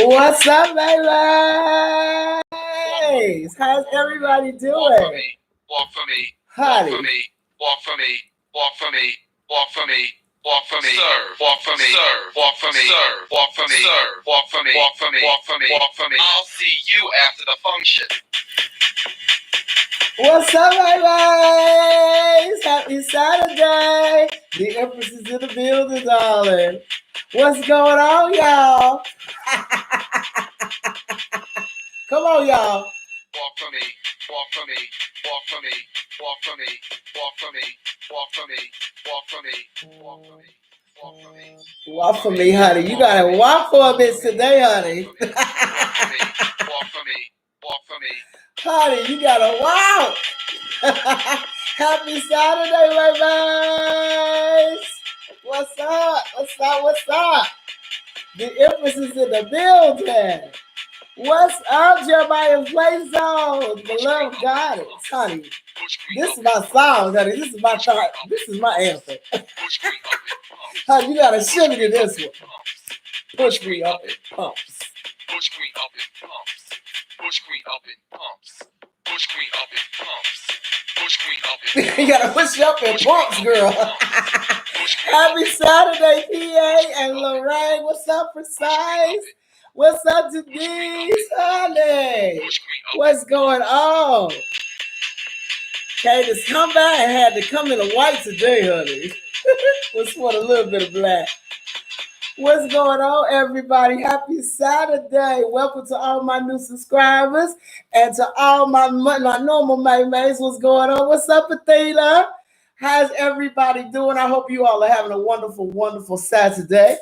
What's up, babies? How's everybody doing? Walk for me. Honey. Walk for me. Walk for me. Walk for me. Walk for me. Serve. Walk for me. Serve. Walk for me. Serve. Walk for me. Serve. Walk for me. Walk for me. Walk for me. Walk for me. I'll see you after the function. What's up, babies? Happy Saturday. The Empress is in the building, darling. What's going on, y'all? Come on, y'all. Walk for me. Walk for me. Walk for me. Walk for me. Walk for me. Walk for me. Walk for me. Walk for me. Walk for me. Walk for me, honey. You gotta walk for a bit today, honey. Walk for me. Walk for me. Honey, you gotta walk. Happy Saturday, babies. What's up? What's up? What's up? The Empress is in the building. What's up, Jeremiah Play Zone? Beloved goddess, honey. This is my song, honey. This is my thought. This is my answer. Honey, you gotta shimmy to this one. Push me up in pumps. Push me up in pumps. Push me up in pumps. Push me up in pumps. Push me up in pumps. You gotta push you up in pumps, girl. Happy Saturday, PA and Lorraine. What's up, Precise? What's up, Denise? Honey. What's going on? Candace, come back and had to come in a white today, honey. Let's want a little bit of black. What's going on, everybody? Happy Saturday. Welcome to all my new subscribers and to all my normal maymays. What's going on? What's up, Athena? How's everybody doing? I hope you all are having a wonderful, wonderful Saturday.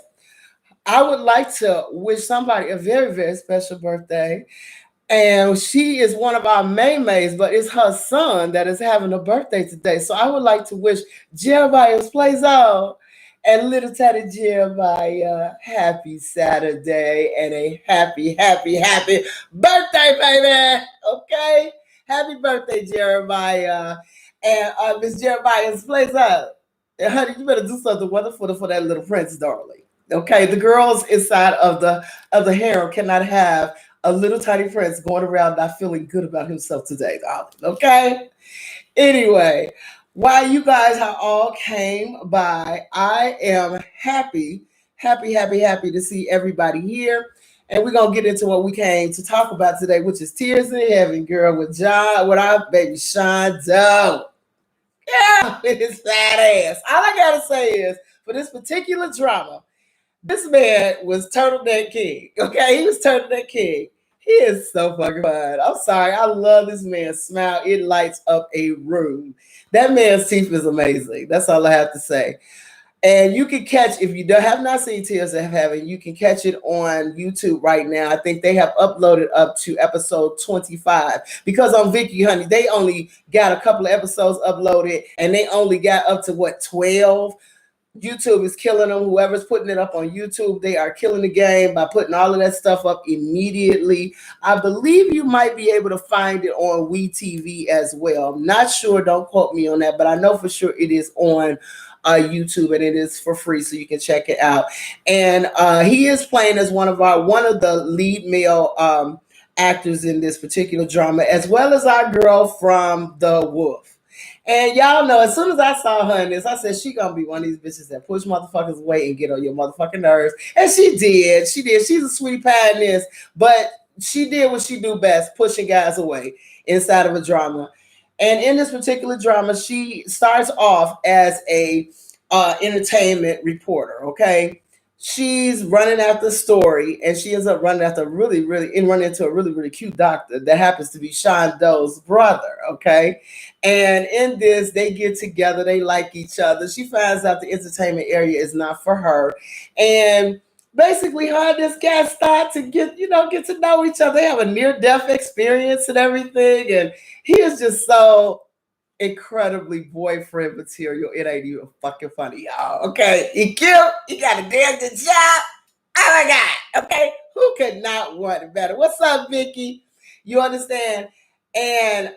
I would like to wish somebody a very, very special birthday. And she is one of our maymays, but it's her son that is having a birthday today. So I would like to wish Jeremiah's Plays On and little Teddy Jeremiah happy Saturday and a happy, happy, happy birthday, baby. Okay? Happy birthday, Jeremiah. And Miss Jeremiah's Plays On. And honey, you better do something wonderful for that little prince, darling. Okay, the girls inside of the harem cannot have a little tiny prince going around not feeling good about himself today, darling. Okay? Anyway, while you guys have all came by, I am happy to see everybody here. And we're going to get into what we came to talk about today, which is Tears in Heaven, girl, with our baby Sean Doe. Yeah, with his fat ass. All I got to say is, for this particular drama, this man was Turtleneck King. Okay, he was Turtleneck King. He is so fucking fun. I'm sorry. I love this man's smile. It lights up a room. That man's teeth is amazing. That's all I have to say. And you can catch, if you have not seen Tears of Heaven, you can catch it on YouTube right now. I think they have uploaded up to episode 25. Because on Vicky, honey, they only got a couple of episodes uploaded. And they only got up to, 12? YouTube is killing them. Whoever's putting it up on YouTube, they are killing the game by putting all of that stuff up immediately. I believe you might be able to find it on WeTV as well. I'm not sure. Don't quote me on that, but I know for sure it is on YouTube and it is for free, so you can check it out. And he is playing as one of the lead male actors in this particular drama, as well as our girl from The Wolf. And y'all know, as soon as I saw her in this, I said, she gonna be one of these bitches that push motherfuckers away and get on your motherfucking nerves. And she did. She's a sweet pie in this, but she did what she do best, pushing guys away inside of a drama. And in this particular drama, she starts off as a entertainment reporter, okay? She's running after a story, and she ends up running after running into a really, really cute doctor that happens to be Sean Doe's brother, okay? And in this, they get together, they like each other. She finds out the entertainment area is not for her. And basically, her and this guy start to get to know each other. They have a near-death experience and everything. And he is just so incredibly boyfriend material. It ain't even fucking funny, y'all. Okay, he cute. He got a damn good job. Oh my God. Okay, who could not want it better? What's up, Vicky? You understand? And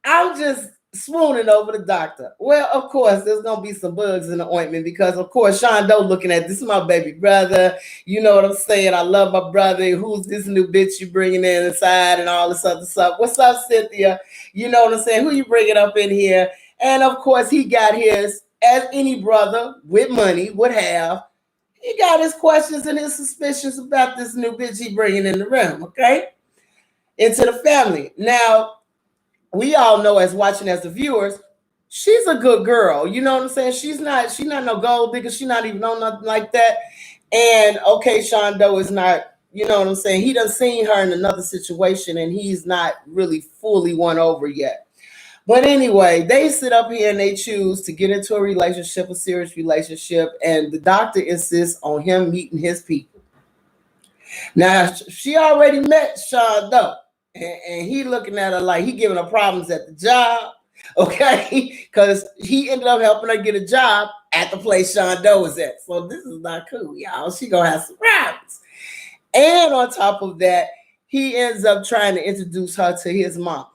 I'm just swooning over the doctor. Well, of course, there's gonna be some bugs in the ointment because, of course, Sean Doe looking at this is my baby brother. You know what I'm saying? I love my brother. Who's this new bitch you bringing in inside and all this other stuff? What's up, Cynthia? You know what I'm saying? Who you bringing up in here? And of course, he got his, as any brother with money would have. He got his questions and his suspicions about this new bitch he bringing in the room. Okay, into the family now. We all know as watching as the viewers, she's a good girl. You know what I'm saying? She's not no gold digger. She's not even on nothing like that. And okay, Sean Doe is not, you know what I'm saying? He done seen her in another situation and he's not really fully won over yet. But anyway, they sit up here and they choose to get into a relationship, a serious relationship, and the doctor insists on him meeting his people. Now, she already met Sean Doe, and he looking at her like he giving her problems at the job, okay? Because he ended up helping her get a job at the place Sean Doe is at. So this is not cool, y'all. She gonna have some problems. And on top of that, he ends up trying to introduce her to his mom.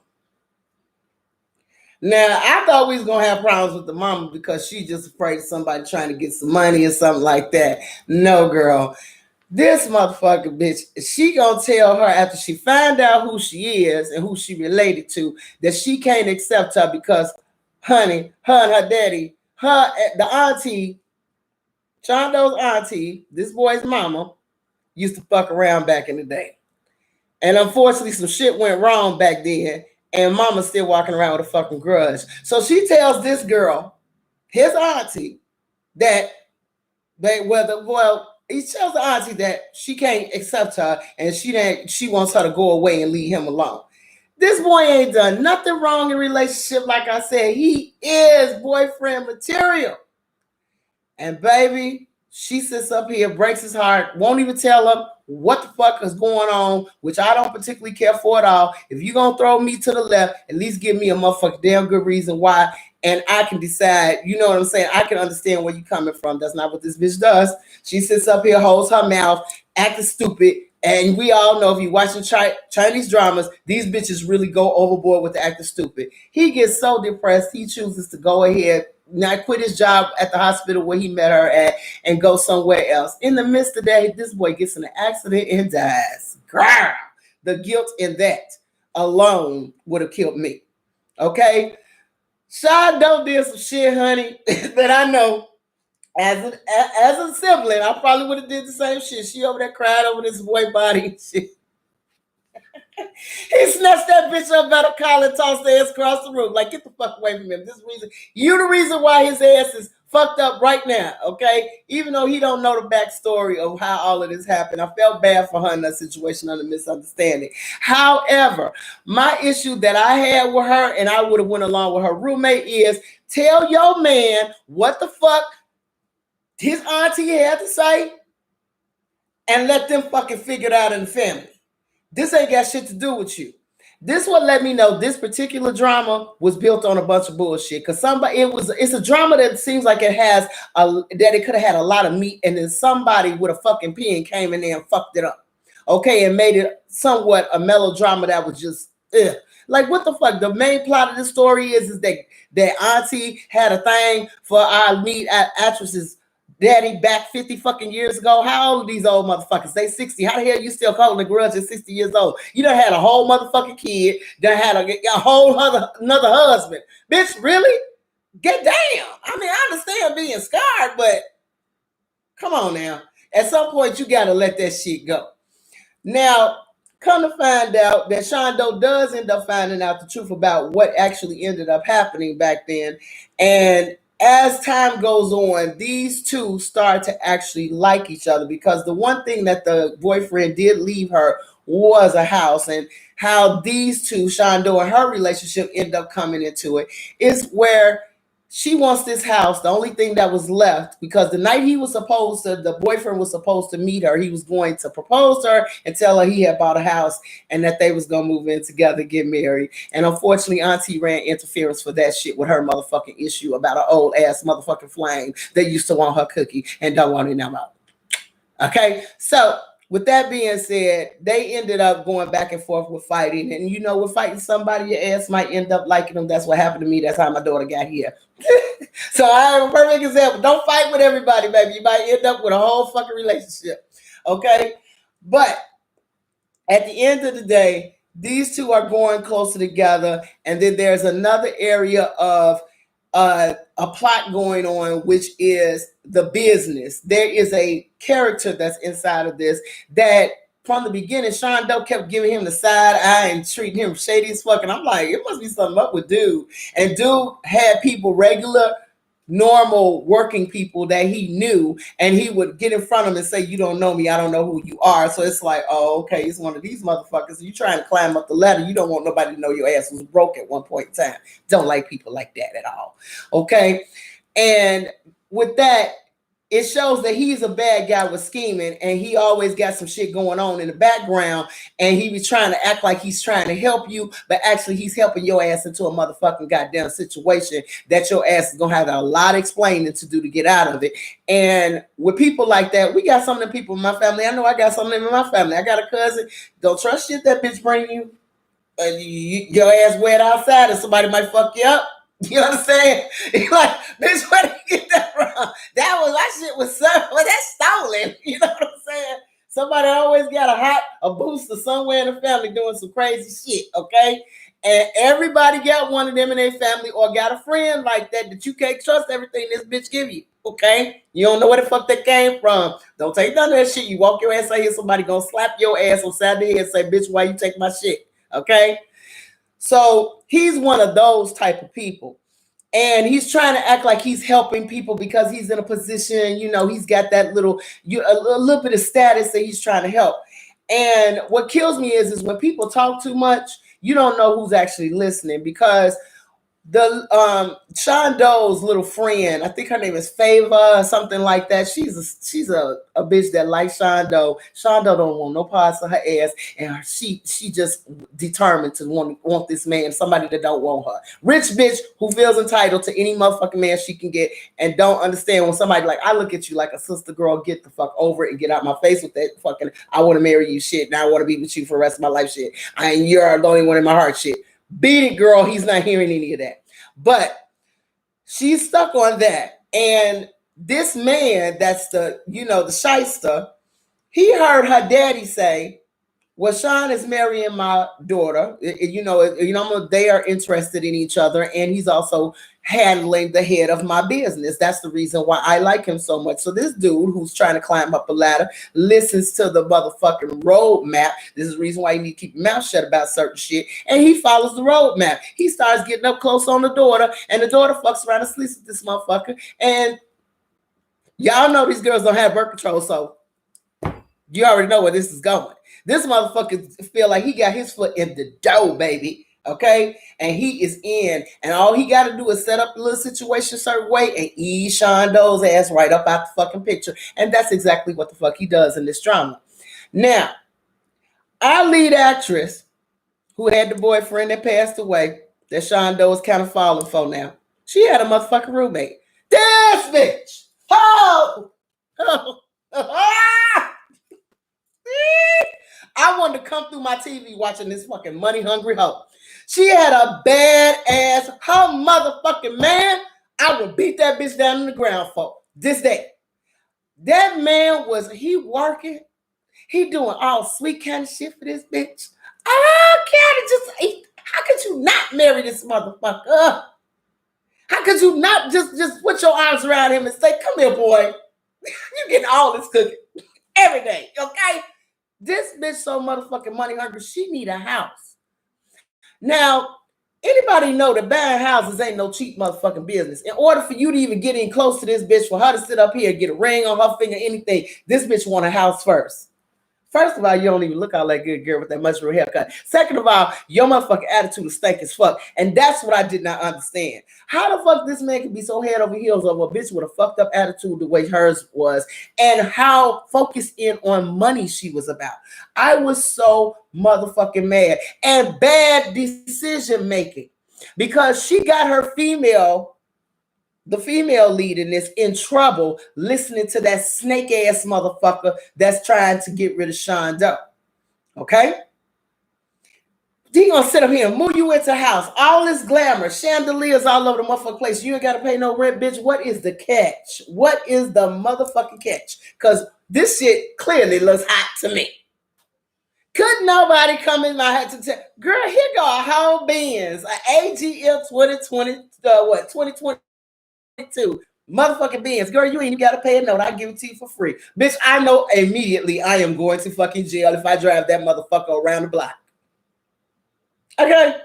Now, I thought we was gonna have problems with the mama because she's just afraid of somebody trying to get some money or something like that. No, girl. This motherfucker bitch, she gonna tell her after she find out who she is and who she related to that she can't accept her because, honey, her and her daddy, the auntie, Chondo's auntie, this boy's mama, used to fuck around back in the day. And unfortunately, some shit went wrong back then, and mama's still walking around with a fucking grudge. So she tells this girl, his auntie, that he tells the auntie that she can't accept her and she wants her to go away and leave him alone. This boy ain't done nothing wrong in relationship. Like I said, he is boyfriend material. And baby, she sits up here, breaks his heart, won't even tell him what the fuck is going on, which I don't particularly care for at all. If you're going to throw me to the left, at least give me a motherfucking damn good reason why, and I can decide, you know what I'm saying? I can understand where you're coming from. That's not what this bitch does. She sits up here, holds her mouth, acting stupid, and we all know if you're watching Chinese dramas, these bitches really go overboard with the acting stupid. He gets so depressed, he chooses to go ahead, not quit his job at the hospital where he met her at and go somewhere else. In the midst of that, this boy gets in an accident and dies. Grrr. The guilt in that alone would have killed me. Okay? Sean Doe did some shit, honey, that I know as a sibling, I probably would have did the same shit. She over there cried over this boy body and shit. He snatched that bitch up by the collar and tossed her ass across the room. Like, get the fuck away from him. This reason, you the reason why his ass is fucked up right now, okay? Even though he don't know the backstory of how all of this happened. I felt bad for her in that situation under misunderstanding. However, my issue that I had with her, and I would have went along with her roommate, is tell your man what the fuck his auntie had to say and let them fucking figure it out in the family. This ain't got shit to do with you. This what let me know this particular drama was built on a bunch of bullshit. Cause it's a drama that seems like it has that it could have had a lot of meat, and then somebody with a fucking pen came in there and fucked it up. Okay, and made it somewhat a melodrama that was just like what the fuck. The main plot of the story is that auntie had a thing for our lead actresses. Daddy back 50 fucking years ago. How old are these old motherfuckers? They 60. How the hell you still calling a grudge at 60 years old? You done had a whole motherfucking kid. Done had a whole another husband. Bitch, really? Get damn. I mean, I understand being scarred, but come on now. At some point, you got to let that shit go. Now, come to find out that Sean Doe does end up finding out the truth about what actually ended up happening back then. And as time goes on, these two start to actually like each other, because the one thing that the boyfriend did leave her was a house, and how these two, Sean Doe and her relationship, end up coming into it is where she wants this house. The only thing that was left, because the night the boyfriend was supposed to meet her, he was going to propose to her and tell her he had bought a house and that they was going to move in together, get married. And unfortunately, auntie ran interference for that shit with her motherfucking issue about an old ass motherfucking flame that used to want her cookie and don't want it no more. Okay, so with that being said, they ended up going back and forth with fighting. And you know, with fighting somebody, your ass might end up liking them. That's what happened to me. That's how my daughter got here. So I have a perfect example. Don't fight with everybody, baby. You might end up with a whole fucking relationship. Okay? But at the end of the day, these two are going closer together. And then there's another area of a plot going on, which is the business. There is a character that's inside of this that from the beginning, Sean Doe kept giving him the side eye and treating him shady as fuck. And I'm like, it must be something up with dude. And dude had people regular normal working people that he knew, and he would get in front of them and say, you don't know me, I don't know who you are. So it's like, oh, okay, it's one of these motherfuckers. You trying to climb up the ladder, you don't want nobody to know your ass was broke at one point in time. Don't like people like that at all. Okay. And with that, it shows that he's a bad guy with scheming, and he always got some shit going on in the background, and he was trying to act like he's trying to help you, but actually he's helping your ass into a motherfucking goddamn situation that your ass is gonna have a lot of explaining to do to get out of it. And with people like that, we got some of the people in my family. I know I got some of them in my family. I got a cousin. Don't trust shit that bitch bring you. Your ass wet outside and somebody might fuck you up. You know what I'm saying? You're like, bitch, where did you get that from? That was, my shit was well, that's stolen. You know what I'm saying? Somebody always got a booster somewhere in the family doing some crazy shit, okay? And everybody got one of them in their family or got a friend like that you can't trust everything this bitch give you, okay? You don't know where the fuck that came from. Don't take none of that shit. You walk your ass out here, somebody gonna slap your ass on Saturday and say, bitch, why you take my shit, okay? So he's one of those type of people. And he's trying to act like he's helping people because he's in a position, you know, he's got that little bit of status that he's trying to help. And what kills me is when people talk too much, you don't know who's actually listening, because the Sean Doe's little friend, I think her name is Favor, something like that. She's a bitch that likes Sean Doe. Sean Doe don't want no parts of her ass, and she just determined to want this man, somebody that don't want her. Rich bitch who feels entitled to any motherfucking man she can get, and don't understand when somebody like, I look at you like a sister, girl, get the fuck over it and get out my face with that fucking I want to marry you shit, and I want to be with you for the rest of my life shit. You're the only one in my heart shit. Beat it, girl. He's not hearing any of that. But she's stuck on that. And this man, that's the shyster, he heard her daddy say, well, Sean is marrying my daughter. They are interested in each other, and he's also handling the head of my business. That's the reason why I like him so much. So this dude who's trying to climb up a ladder listens to the motherfucking roadmap. This is the reason why you need to keep your mouth shut about certain shit. And he follows the roadmap. He starts getting up close on the daughter, and the daughter fucks around and sleeps with this motherfucker. And y'all know these girls don't have birth control, so you already know where this is going. This motherfucker feel like he got his foot in the door, baby. Okay? And he is in. And all he got to do is set up a little situation a certain way and ease Sean Doe's ass right up out the fucking picture. And that's exactly what the fuck he does in this drama. Now, our lead actress, who had the boyfriend that passed away, that Sean Doe is kind of falling for now, she had a motherfucking roommate. This bitch! Oh! I wanted to come through my TV watching this fucking money hungry hoe. She had a bad ass, her motherfucking man. I would beat that bitch down in the ground for this day. That man he working. He doing all sweet kind of shit for this bitch. How could you not marry this motherfucker? How could you not just put your arms around him and say, come here, boy. You getting all this cooking every day, okay? This bitch so motherfucking money hungry, she need a house. Now, anybody know that buying houses ain't no cheap motherfucking business. In order for you to even get in close to this bitch, for her to sit up here, get a ring on her finger, anything, this bitch want a house first. First of all, you don't even look all that good, girl, with that mushroom haircut. Second of all, your motherfucking attitude is stank as fuck. And that's what I did not understand. How the fuck this man can be so head over heels over a bitch with a fucked up attitude the way hers was, and how focused in on money she was about. I was so motherfucking mad. And bad decision making. Because she got her female the female lead in this in trouble listening to that snake ass motherfucker that's trying to get rid of Sean Doe. Okay? He gonna sit up here and move you into the house. All this glamour, chandeliers all over the motherfucking place. You ain't gotta pay no rent, bitch. What is the catch? What is the motherfucking catch? Because this shit clearly looks hot to me. Could nobody come in my head to tell, girl, here go a whole Benz, an AGL 2022 motherfucking Benz. Girl, you ain't even gotta pay a note. I give it to you for free. Bitch, I know immediately I am going to fucking jail if I drive that motherfucker around the block. Okay?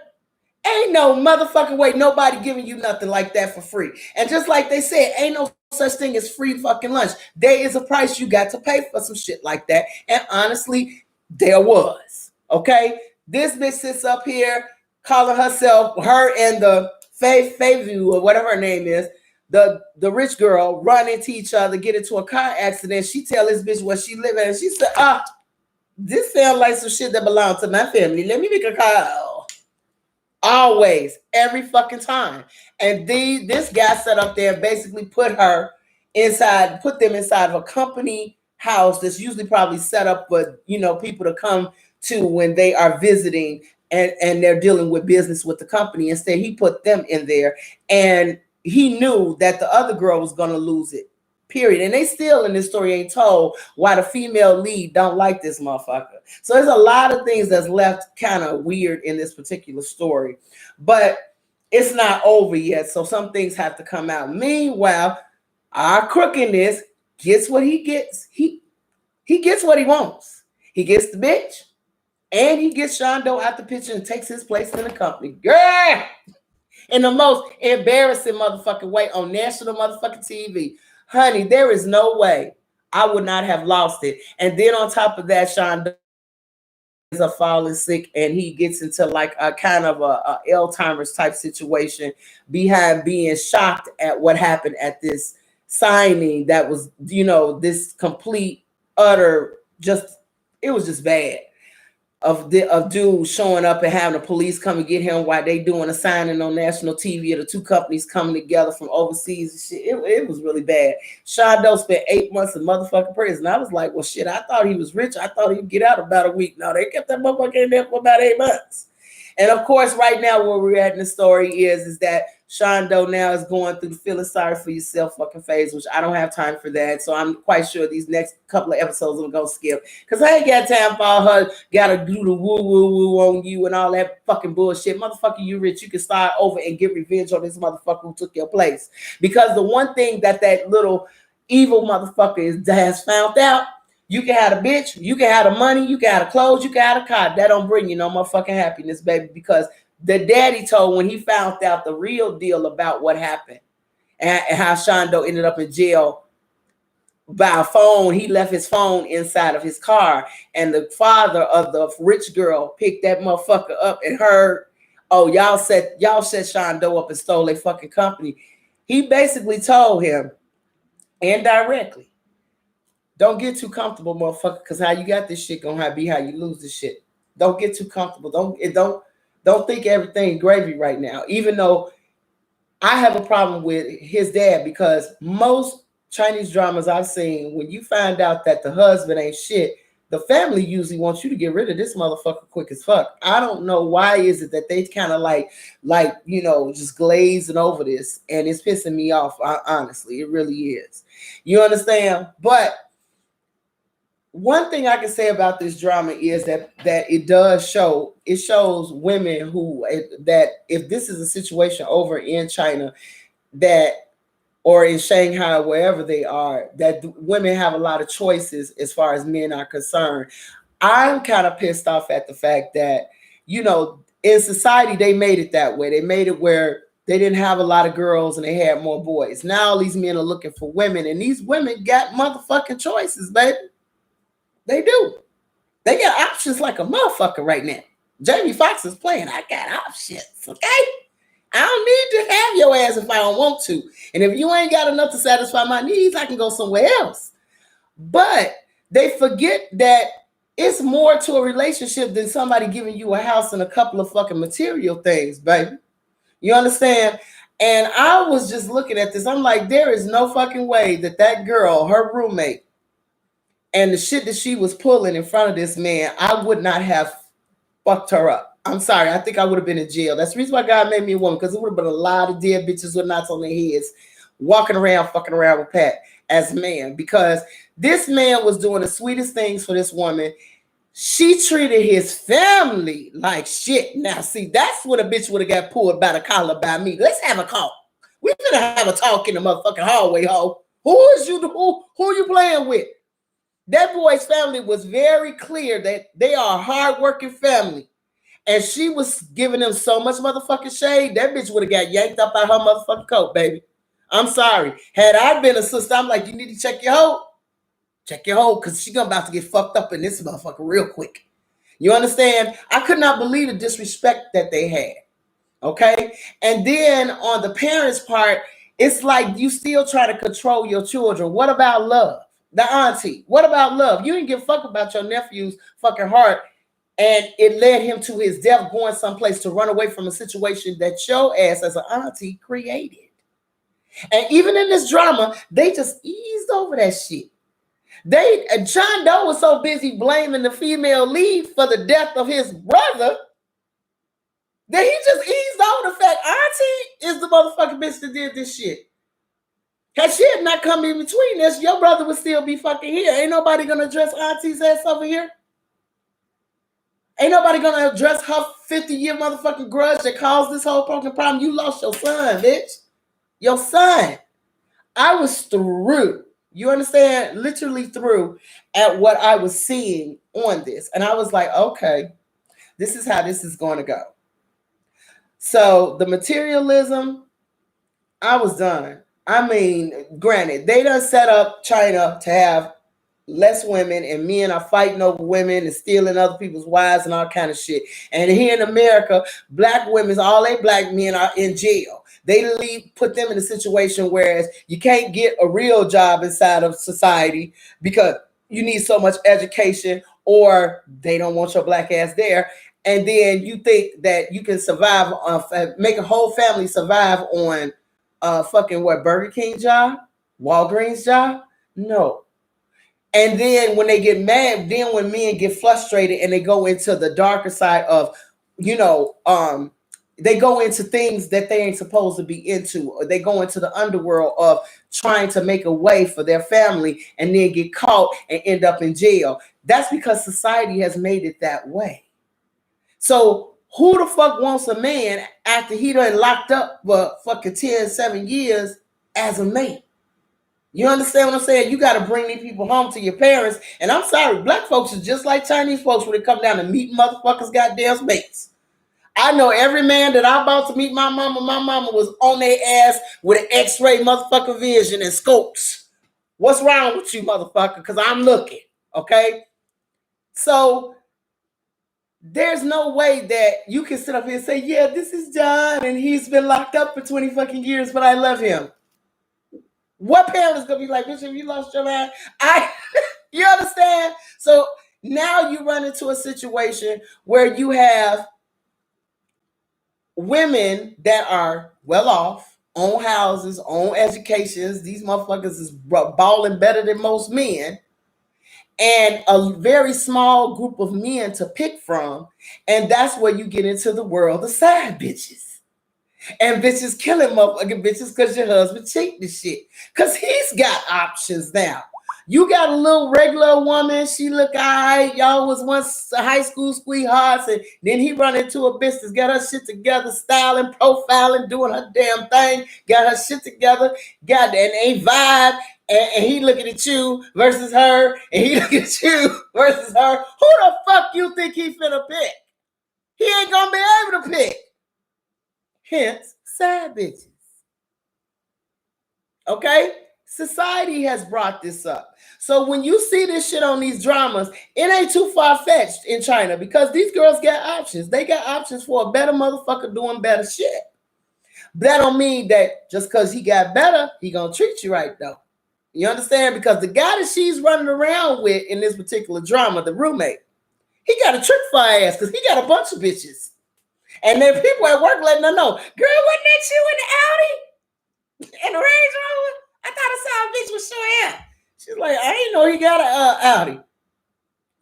Ain't no motherfucking way nobody giving you nothing like that for free. And just like they said, ain't no such thing as free fucking lunch. There is a price you got to pay for some shit like that. And honestly, there was. Okay? This bitch sits up here calling herself, her and the Faith or whatever her name is, the rich girl run into each other, get into a car accident. She tell this bitch where she live at, and she said, this sounds like some shit that belongs to my family. Let me make a call. Always, every fucking time. And this guy sat up there and basically put them inside of a company house that's usually probably set up for, people to come to when they are visiting and they're dealing with business with the company. Instead, he put them in there, and he knew that the other girl was going to lose it. Period. And they still in this story ain't told why the female lead don't like this motherfucker. So there's a lot of things that's left kind of weird in this particular story, but it's not over yet. So some things have to come out. Meanwhile, our crook in this gets what he gets. He gets what he wants. He gets the bitch, and he gets Sean Doe out the picture and takes his place in the company. Girl! In the most embarrassing motherfucking way on national motherfucking TV. Honey, there is no way I would not have lost it. And then on top of that, Sean Doe ends up falling sick, and he gets into like a kind of a Alzheimer's type situation behind being shocked at what happened at this signing that was, this complete, utter, it was just bad. Of dude showing up and having the police come and get him while they doing a signing on national TV of the two companies coming together from overseas and shit. It was really bad. Sean Doe spent 8 months in motherfucking prison. I was like, well, shit, I thought he was rich. I thought he'd get out about a week. No, they kept that motherfucker in there for about 8 months. And of course, right now where we're at in the story is that Sean Doe now is going through the feeling sorry for yourself fucking phase, which I don't have time for that. So I'm quite sure these next couple of episodes I'm going to skip, because I ain't got time for all her gotta do the woo on you and all that fucking bullshit. Motherfucker, you rich. You can start over and get revenge on this motherfucker who took your place. Because the one thing that little evil motherfucker has found out, you can have a bitch, you can have the money, you can have the clothes, you can have a car. That don't bring you no motherfucking happiness, baby, because the daddy told when he found out the real deal about what happened and how Sean Doe ended up in jail by a phone. He left his phone inside of his car, and the father of the rich girl picked that motherfucker up and heard, oh, y'all set Sean Doe up and stole a fucking company. He basically told him indirectly, don't get too comfortable, motherfucker, because how you got this shit gonna be how you lose this shit. Don't get too comfortable. Don't think everything gravy right now. Even though I have a problem with his dad, because most Chinese dramas I've seen, when you find out that the husband ain't shit, the family usually wants you to get rid of this motherfucker quick as fuck. I don't know why is it that they kind of like just glazing over this, and it's pissing me off. Honestly, it really is. You understand? But one thing I can say about this drama is that it shows women that if this is a situation over in China or in Shanghai, wherever they are, that women have a lot of choices as far as men are concerned. I'm kind of pissed off at the fact that, in society, they made it that way. They made it where they didn't have a lot of girls and they had more boys. Now all these men are looking for women, and these women got motherfucking choices, baby. They do. They got options like a motherfucker right now. Jamie Foxx is playing. I got options, okay? I don't need to have your ass if I don't want to. And if you ain't got enough to satisfy my needs, I can go somewhere else. But they forget that it's more to a relationship than somebody giving you a house and a couple of fucking material things, baby. You understand? And I was just looking at this. I'm like, there is no fucking way that girl, her roommate, and the shit that she was pulling in front of this man, I would not have fucked her up. I'm sorry. I think I would have been in jail. That's the reason why God made me a woman, because it would have been a lot of dead bitches with knots on their heads walking around, fucking around with Pat as a man, because this man was doing the sweetest things for this woman. She treated his family like shit. Now, see, that's what a bitch would have got pulled by the collar by me. Let's have a talk. We gonna have a talk in the motherfucking hallway, ho. Who is you? Who are you playing with? That boy's family was very clear that they are a hardworking family. And she was giving them so much motherfucking shade, that bitch would have got yanked up by her motherfucking coat, baby. I'm sorry. Had I been a sister, I'm like, you need to check your hoe. Check your hoe, because she's about to get fucked up in this motherfucker real quick. You understand? I could not believe the disrespect that they had. Okay? And then on the parents' part, it's like you still try to control your children. What about love? The auntie. What about love? You didn't give a fuck about your nephew's fucking heart, and it led him to his death, going someplace to run away from a situation that your ass as an auntie created. And even in this drama, they just eased over that shit. John Doe was so busy blaming the female lead for the death of his brother that he just eased over the fact auntie is the motherfucking bitch that did this shit. Had she had not come in between this, your brother would still be fucking here. Ain't nobody gonna address auntie's ass over here. Ain't nobody gonna address her 50-year motherfucking grudge that caused this whole fucking problem. You lost your son, bitch. Your son. I was through. You understand? Literally through at what I was seeing on this. And I was like, okay, this is how this is going to go. So the materialism, I was done. I mean, granted, they done set up China to have less women, and men are fighting over women and stealing other people's wives and all kind of shit. And here in America, black women, all they black men are in jail. They put them in a situation whereas you can't get a real job inside of society because you need so much education, or they don't want your black ass there. And then you think that you can survive, make a whole family survive on fucking what, Burger King job, Walgreens job? No. And then when they get mad, then when men get frustrated and they go into the darker side of, they go into things that they ain't supposed to be into, or they go into the underworld of trying to make a way for their family and then get caught and end up in jail. That's because society has made it that way. So who the fuck wants a man after he done locked up for fucking 7 years as a mate? You understand what I'm saying? You got to bring these people home to your parents. And I'm sorry, black folks is just like Chinese folks when it come down to meeting motherfuckers goddamn mates. I know every man that I about to meet my mama was on their ass with an x-ray motherfucking vision and scopes. What's wrong with you, motherfucker? Because I'm looking, okay? So there's no way that you can sit up here and say, yeah, this is John and he's been locked up for 20 fucking years, but I love him. What parent is gonna be like, Bishop, you lost your mind? You understand? So now you run into a situation where you have women that are well off, own houses, own educations. These motherfuckers is balling better than most men. And a very small group of men to pick from. And that's where you get into the world of side bitches. And bitches killing motherfucking bitches because your husband cheating the shit. Because he's got options now. You got a little regular woman. She look all right. Y'all was once high school sweethearts. And then he run into a business, got her shit together, styling, profiling, doing her damn thing. Got her shit together. Got and they vibe. And he looking at you versus her. And he looking at you versus her. Who the fuck you think he finna pick? He ain't gonna be able to pick. Hence, side bitches. Okay? Society has brought this up. So when you see this shit on these dramas, it ain't too far-fetched in China because these girls got options. They got options for a better motherfucker doing better shit. But that don't mean that just because he got better, he gonna treat you right, though. You understand? Because the guy that she's running around with in this particular drama, the roommate, he got a trick for her ass because he got a bunch of bitches. And then people at work letting her know, girl, wasn't that you in the Audi? In the Range Rover? I thought I saw a bitch with short hair. She's like, I didn't know he got a Audi.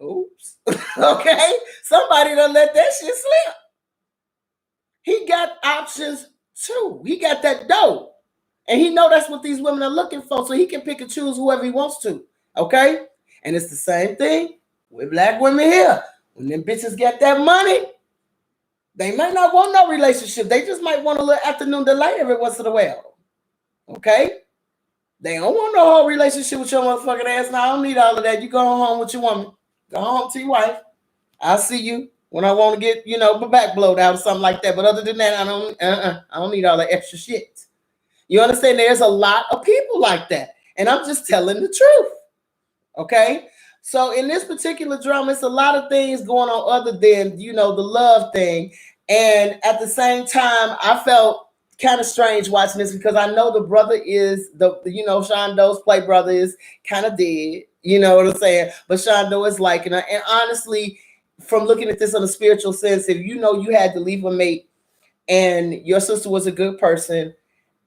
Oops. Okay. Somebody done let that shit slip. He got options too. He got that dough. And he know that's what these women are looking for, so he can pick and choose whoever he wants to. Okay? And it's the same thing with black women here. When them bitches get that money, they might not want no relationship. They just might want a little afternoon delay every once in a while. Okay? They don't want no whole relationship with your motherfucking ass. No, I don't need all of that. You go home with your woman. Go home to your wife. I'll see you when I want to get, my back blowed out or something like that. But other than that, I don't need all that extra shit. You understand? There's a lot of people like that. And I'm just telling the truth. Okay? So in this particular drama, it's a lot of things going on other than, the love thing. And at the same time, I felt kind of strange watching this because I know the brother is Sean Doe's play brother is kind of dead. You know what I'm saying? But Sean Doe is liking her. And honestly, from looking at this on a spiritual sense, if you had to leave a mate and your sister was a good person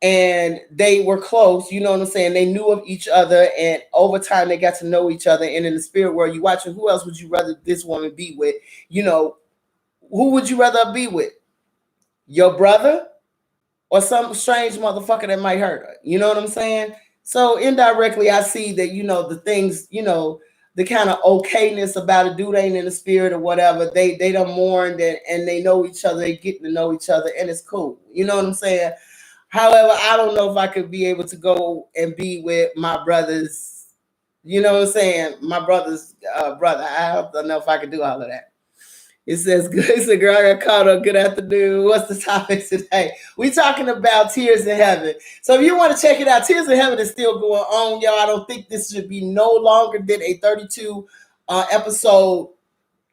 and they were close, you know what I'm saying? They knew of each other, and over time they got to know each other. And in the spirit world, you watching, who else would you rather this woman be with? Who would you rather be with? Your brother or some strange motherfucker that might hurt her? You know what I'm saying? So indirectly, I see that, the things, the kind of okayness about a dude ain't in the spirit or whatever. They done mourned and they know each other. They getting to know each other, and it's cool. You know what I'm saying? However, I don't know if I could be able to go and be with my brother's, you know what I'm saying? My brother's brother. I don't know if I could do all of that. It says, it's a girl I got caught up. Good afternoon. What's the topic today? We talking about Tears in Heaven. So if you want to check it out, Tears in Heaven is still going on, y'all. I don't think this should be no longer than a 32 episode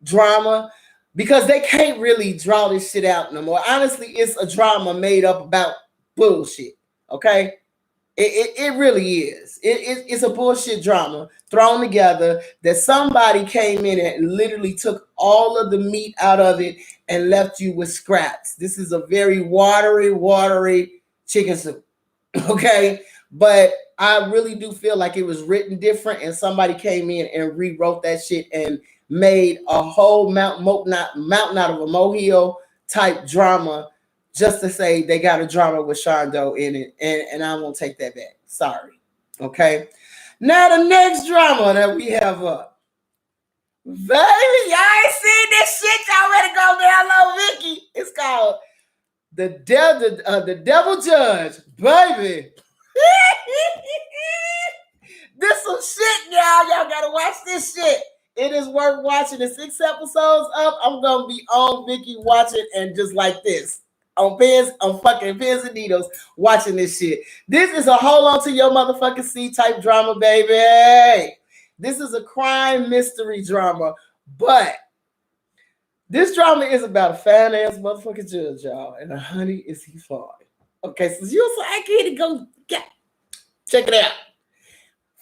drama, because they can't really draw this shit out no more. Honestly, it's a drama made up about bullshit. Okay? It really is. It's a bullshit drama thrown together that somebody came in and literally took all of the meat out of it and left you with scraps. This is a very watery chicken soup. Okay? But I really do feel like it was written different, and somebody came in and rewrote that shit and made a whole mountain out of a molehill type drama just to say they got a drama with Sean Doe in it. And I won't take that back. Sorry. Okay. Now the next drama that we have up. Baby, y'all ain't seen this shit. Y'all ready to go download Vicky. It's called The Devil Judge. Baby. This some shit, y'all. Y'all gotta watch this shit. It is worth watching. The 6 episodes up. I'm gonna be on Vicky watching and just like this. On fucking pins and needles watching this shit. This is a hold on to your motherfucking seat type drama, baby. This is a crime mystery drama, but this drama is about a fine ass motherfucking judge, y'all. And honey, is he fine. Okay, so you're so I can't go check it out.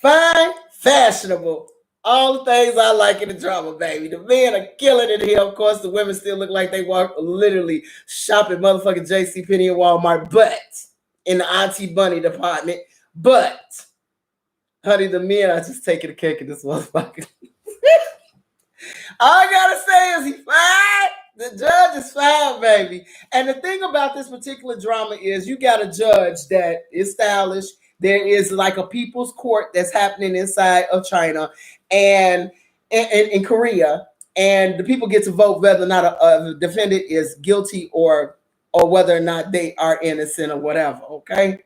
Fine, fashionable. All the things I like in the drama, baby. The men are killing it here. Of course, the women still look like they walk literally shopping motherfucking JCPenney and Walmart, but in the Auntie Bunny department. But, honey, the men are just taking a cake in this motherfucker. All I gotta say is he fine. The judge is fine, baby. And the thing about this particular drama is you got a judge that is stylish. There is like a people's court that's happening inside of China and in Korea, and the people get to vote whether or not a defendant is guilty or whether or not they are innocent or whatever. Okay.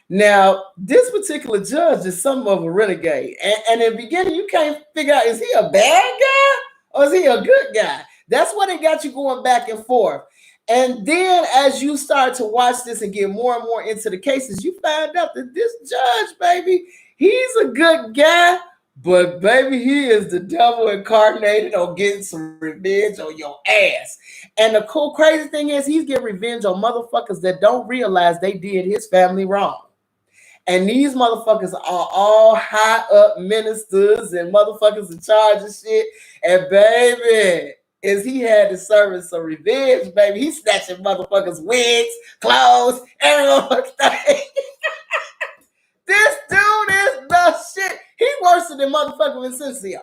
Now, this particular judge is something of a renegade, and in the beginning you can't figure out, is he a bad guy or is he a good guy? That's what it got you going back and forth. And then as you start to watch this and get more and more into the cases, you find out that this judge, baby, he's a good guy, but baby, he is the devil incarnated on getting some revenge on your ass. And the cool, crazy thing is he's getting revenge on motherfuckers that don't realize they did his family wrong. And these motherfuckers are all high up ministers and motherfuckers in charge of shit. And baby, is he had to serve some revenge, baby. He snatching motherfuckers' wigs, clothes, every motherfucking thing. This dude is the shit. He worse than motherfucking Vincencio.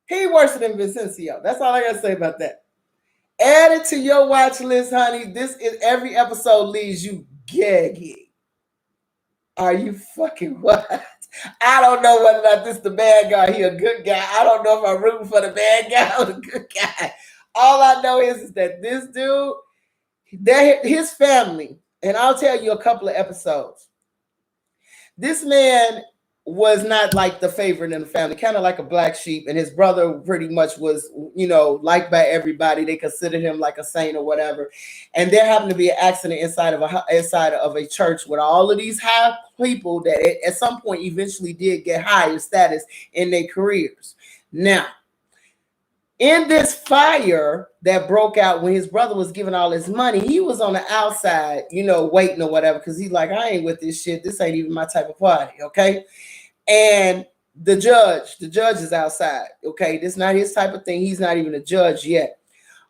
He worse than Vincencio. That's all I gotta say about that. Add it to your watch list, honey. This is every episode leaves you gagging. Are you fucking what? I don't know whether or not this the bad guy. He a good guy. I don't know if I'm rooting for the bad guy or the good guy. All I know is that this dude, his family, and I'll tell you a couple of episodes. This man was not like the favorite in the family, kind of like a black sheep, and his brother pretty much was, liked by everybody. They considered him like a saint or whatever. And there happened to be an accident inside of a church with all of these high people that at some point eventually did get higher status in their careers. Now, in this fire that broke out when his brother was giving all his money, he was on the outside, waiting or whatever, because he's like, I ain't with this shit. This ain't even my type of party, okay? And the judge is outside, okay? This is not his type of thing. He's not even a judge yet,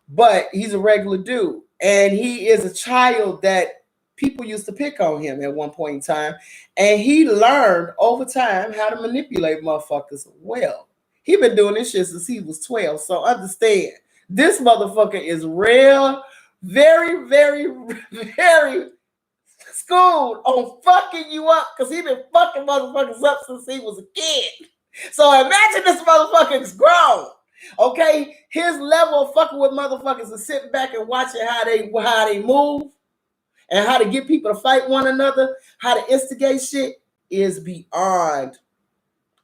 but he's a regular dude. And he is a child that people used to pick on him at one point in time. And he learned over time how to manipulate motherfuckers well. He been doing this shit since he was 12. So understand, this motherfucker is real, very, very, very schooled on fucking you up, because he been fucking motherfuckers up since he was a kid. So imagine this motherfucker's grown. Okay? His level of fucking with motherfuckers is sitting back and watching how they move and how to get people to fight one another, how to instigate shit is beyond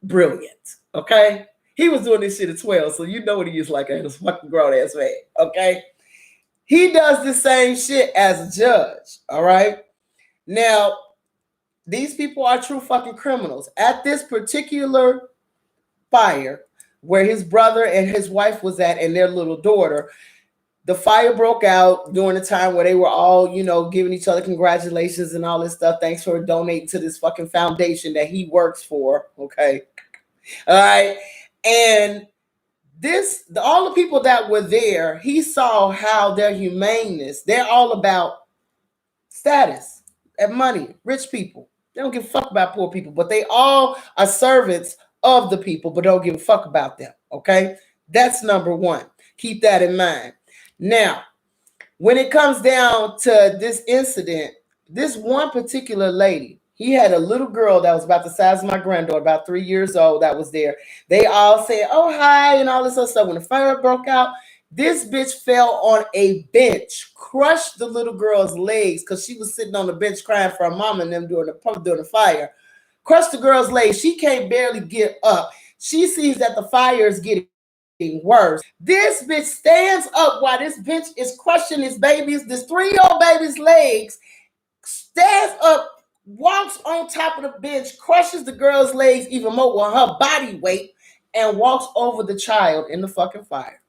brilliant. Okay? He was doing this shit at 12, so you know what he is like as a fucking grown-ass man, okay? He does the same shit as a judge, all right? Now, these people are true fucking criminals. At this particular fire where his brother and his wife was at and their little daughter, the fire broke out during the time where they were all, giving each other congratulations and all this stuff. Thanks for donating to this fucking foundation that he works for, okay? All right? And all the people that were there, he saw how their humaneness, they're all about status and money, rich people. They don't give a fuck about poor people, but they all are servants of the people, but don't give a fuck about them, okay? That's number one. Keep that in mind. Now, when it comes down to this incident, this one particular lady, he had a little girl that was about the size of my granddaughter, about 3 years old, that was there. They all said, oh, hi, and all this other stuff. When the fire broke out, this bitch fell on a bench, crushed the little girl's legs because she was sitting on the bench crying for her mom and them during the fire. Crushed the girl's legs. She can't barely get up. She sees that the fire is getting worse. This bitch stands up while this bitch is crushing this 3-year-old baby's legs, stands up, walks on top of the bench, crushes the girl's legs even more with her body weight, and walks over the child in the fucking fire.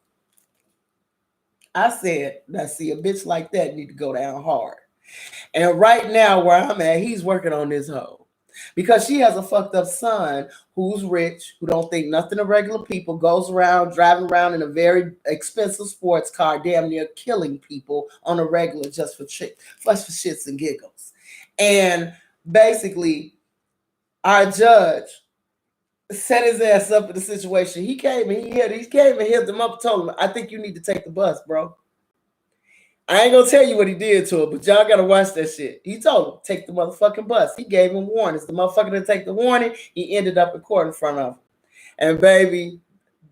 I said, now see, a bitch like that need to go down hard. And right now where I'm at, he's working on this hoe. Because she has a fucked up son who's rich, who don't think nothing of regular people, goes around driving around in a very expensive sports car, damn near killing people on a regular just for shits and giggles. And basically, our judge set his ass up in the situation. He came and hit him up and told him, I think you need to take the bus, bro. I ain't gonna tell you what he did to him, but y'all gotta watch that shit. He told him, take the motherfucking bus. He gave him warnings. The motherfucker didn't take the warning. He ended up in court in front of him. And baby,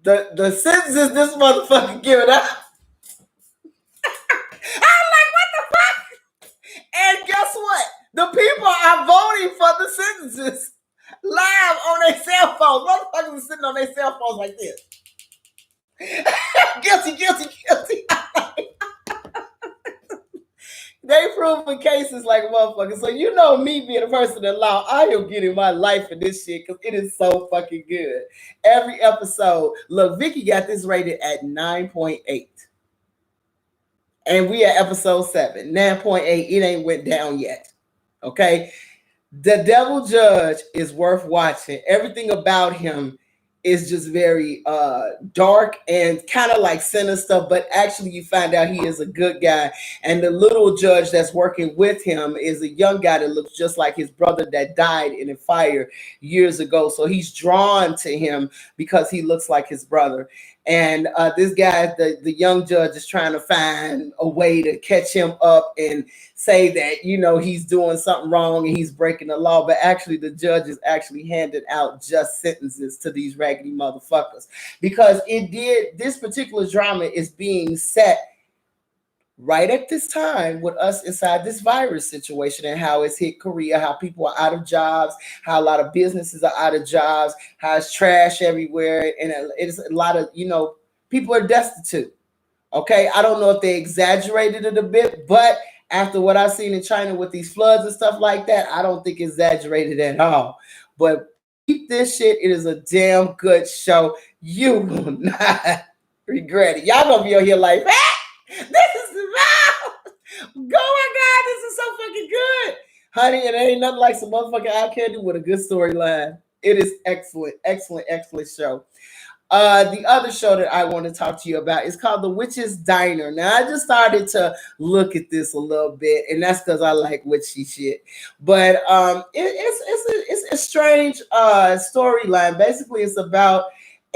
the sentences this motherfucker giving out. I'm like, what the fuck? And guess what? The people are voting for the sentences live on their cell phones. Motherfuckers are sitting on their cell phones like this. Guilty, guilty, guilty. They proving cases like motherfuckers. So you know me being a person in law, I am getting my life in this shit because it is so fucking good. Every episode. Look, Vicky got this rated at 9.8. And we at episode 7. 9.8. It ain't went down yet. Okay? The Devil Judge is worth watching. Everything about him is just very dark and kind of like sinner stuff, but actually you find out he is a good guy. And the little judge that's working with him is a young guy that looks just like his brother that died in a fire years ago. So he's drawn to him because he looks like his brother. And this guy, the young judge, is trying to find a way to catch him up and say that, you know, he's doing something wrong and he's breaking the law. But actually, the judge is actually handing out just sentences to these raggedy motherfuckers, because this particular drama is being set right at this time with us inside this virus situation and how it's hit Korea, how people are out of jobs, how a lot of businesses are out of jobs, how it's trash everywhere, and it's a lot of, you know, people are destitute. Okay, I don't know if they exaggerated it a bit, but after what I've seen in China with these floods and stuff like that, I don't think it's exaggerated at all. But keep this shit. It is a damn good show. You will not regret it. Y'all gonna be on here like, ah, this is oh my God, this is so fucking good. Honey, it ain't nothing like some motherfucking eye candy with a good storyline. It is excellent, excellent, excellent show. The other show that I want to talk to you about is called The Witch's Diner. Now, I just started to look at this a little bit, and that's because I like witchy shit. But it's a strange storyline. Basically, it's about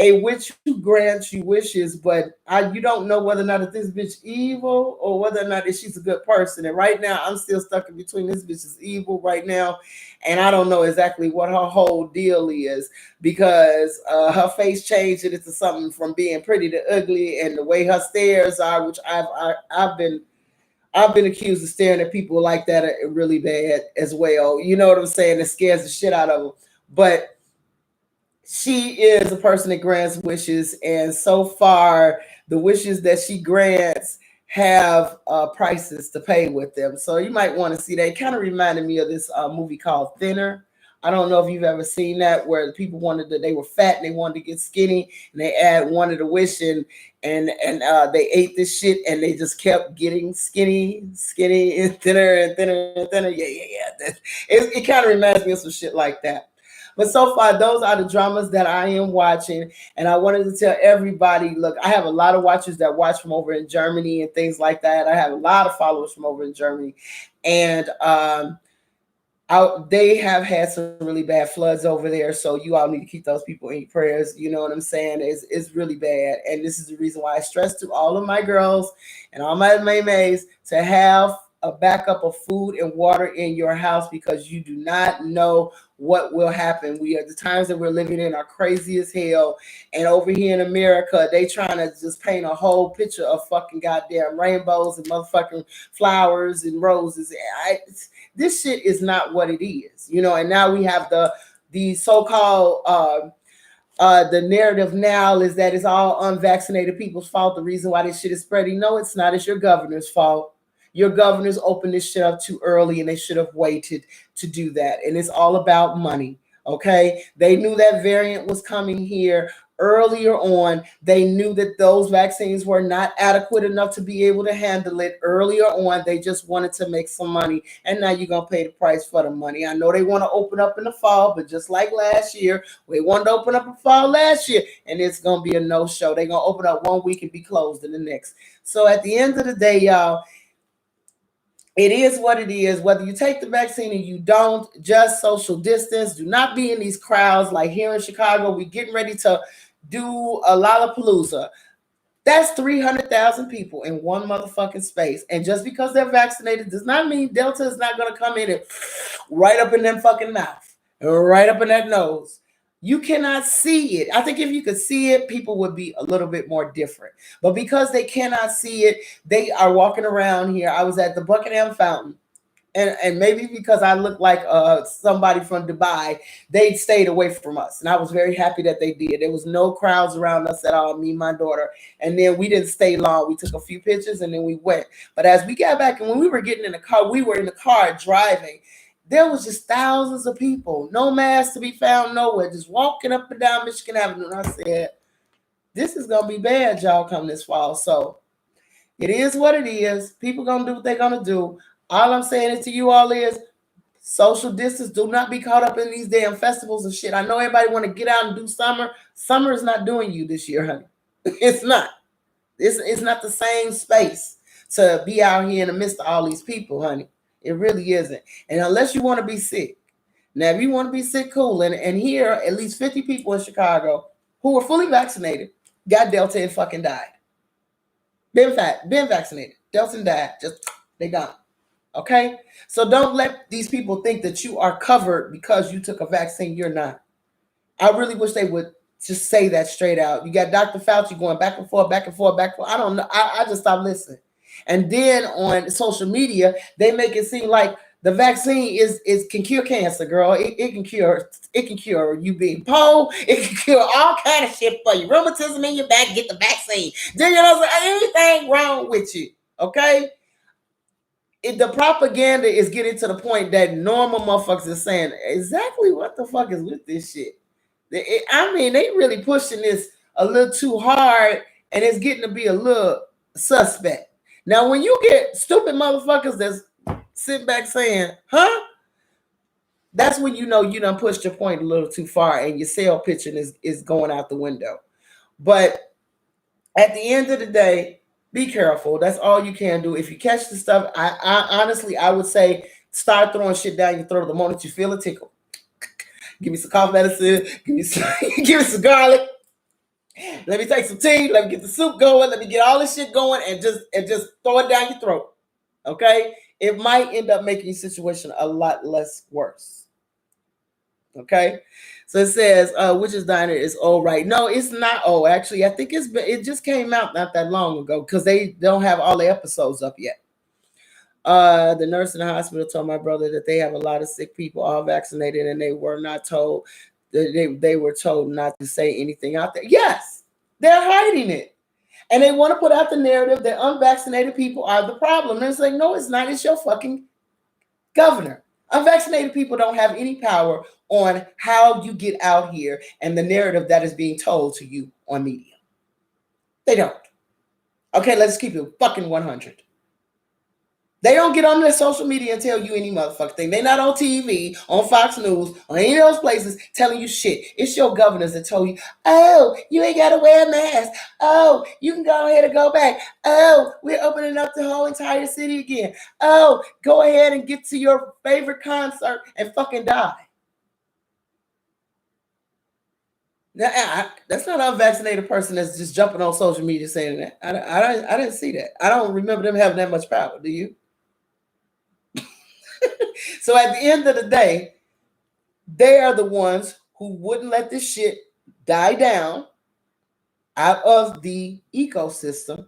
a witch who grants you wishes, but you don't know whether or not if this bitch evil or whether or not if she's a good person. And right now, I'm still stuck in between. This bitch is evil right now, and I don't know exactly what her whole deal is, because her face changed it into something from being pretty to ugly, and the way her stares are, which I've been accused of staring at people like that are really bad as well. You know what I'm saying? It scares the shit out of them. But she is a person that grants wishes, and so far, the wishes that she grants have prices to pay with them. So you might want to see that. It kind of reminded me of this movie called Thinner. I don't know if you've ever seen that, where people they were fat and they wanted to get skinny, and they wanted a wish, and they ate this shit, and they just kept getting skinny and thinner and thinner and thinner. Yeah. It kind of reminds me of some shit like that. But so far, those are the dramas that I am watching. And I wanted to tell everybody, look, I have a lot of watchers that watch from over in Germany and things like that. I have a lot of followers from over in Germany. And they have had some really bad floods over there. So you all need to keep those people in your prayers. You know what I'm saying? It's really bad. And this is the reason why I stress to all of my girls and all my maymays to have a backup of food and water in your house, because you do not know what will happen. The times that we're living in are crazy as hell. And over here in America, they trying to just paint a whole picture of fucking goddamn rainbows and motherfucking flowers and roses. This shit is not what it is, you know. And now we have the so-called the narrative now is that it's all unvaccinated people's fault. The reason why this shit is spreading. No, it's not. It's your governor's fault. Your governors opened this shit up too early, and they should have waited to do that. And it's all about money. Okay. They knew that variant was coming here earlier on. They knew that those vaccines were not adequate enough to be able to handle it earlier on. They just wanted to make some money. And now you're going to pay the price for the money. I know they want to open up in the fall, but just like last year, we wanted to open up in fall last year, and it's going to be a no-show. They're going to open up one week and be closed in the next. So at the end of the day, y'all, it is what it is. Whether you take the vaccine or you don't, just social distance. Do not be in these crowds. Like here in Chicago, we're getting ready to do a Lollapalooza. That's 300,000 people in one motherfucking space. And just because they're vaccinated does not mean Delta is not going to come in and right up in them fucking mouth, right up in that nose. You cannot see it. I think if you could see it, people would be a little bit more different. But because they cannot see it, they are walking around here. I was at the Buckingham Fountain. And maybe because I look like somebody from Dubai, they stayed away from us. And I was very happy that they did. There was no crowds around us at all, me and my daughter. And then we didn't stay long. We took a few pictures and then we went. But as we got back and when we were getting in the car, we were in the car driving. There was just thousands of people, no masks to be found nowhere, just walking up and down Michigan Avenue. And I said, this is going to be bad, y'all, come this fall. So it is what it is. People going to do what they're going to do. All I'm saying to you all is Social distance. Do not be caught up in these damn festivals and shit. I know everybody want to get out and do summer. Summer is not doing you this year, honey. It's not. It's not the same space to be out here in the midst of all these people, honey. It really isn't. And unless you want to be sick. Now, if you want to be sick, cool. And here, at least 50 people in Chicago who were fully vaccinated got Delta and fucking died. Been vaccinated. Delta and died. Just, they gone. Okay? So don't let these people think that you are covered because you took a vaccine. You're not. I really wish they would just say that straight out. You got Dr. Fauci going back and forth, back and forth, back and forth. I don't know. I just stopped listening. And then on social media, they make it seem like the vaccine is can cure cancer, girl. It can cure you being poor. It can cure all kind of shit for you. Rheumatism in your back, get the vaccine. Then you know anything wrong with you. Okay? The propaganda is getting to the point that normal motherfuckers are saying exactly what the fuck is with this shit. I mean, they really pushing this a little too hard, and it's getting to be a little suspect. Now, when you get stupid motherfuckers that's sitting back saying, huh? That's when you know you done pushed your point a little too far and your sale pitching is going out the window. But at the end of the day, be careful. That's all you can do. If you catch the stuff, I honestly, I would say start throwing shit down your throat the moment you feel a tickle. Give me some cough medicine. Give me some garlic. Let me take some tea. Let me get the soup going. Let me get all this shit going and just throw it down your throat. Okay? It might end up making your situation a lot less worse. Okay? So it says, Witch's Diner is old, right? No, it's not old. Actually, I think it just came out not that long ago because they don't have all the episodes up yet. The nurse in the hospital told my brother that they have a lot of sick people all vaccinated and they were not told they were told not to say anything out there. Yes, they're hiding it. And they want to put out the narrative that unvaccinated people are the problem. And it's like, no, it's not. It's your fucking governor. Unvaccinated people don't have any power on how you get out here and the narrative that is being told to you on media. They don't. Okay, let's keep it fucking 100. They don't get on their social media and tell you any motherfucking thing. They're not on TV, on Fox News, or any of those places telling you shit. It's your governors that told you, oh, you ain't got to wear a mask. Oh, you can go ahead and go back. Oh, we're opening up the whole entire city again. Oh, go ahead and get to your favorite concert and fucking die. Now, that's not an unvaccinated person that's just jumping on social media saying that. I didn't see that. I don't remember them having that much power. Do you? So at the end of the day, they are the ones who wouldn't let this shit die down out of the ecosystem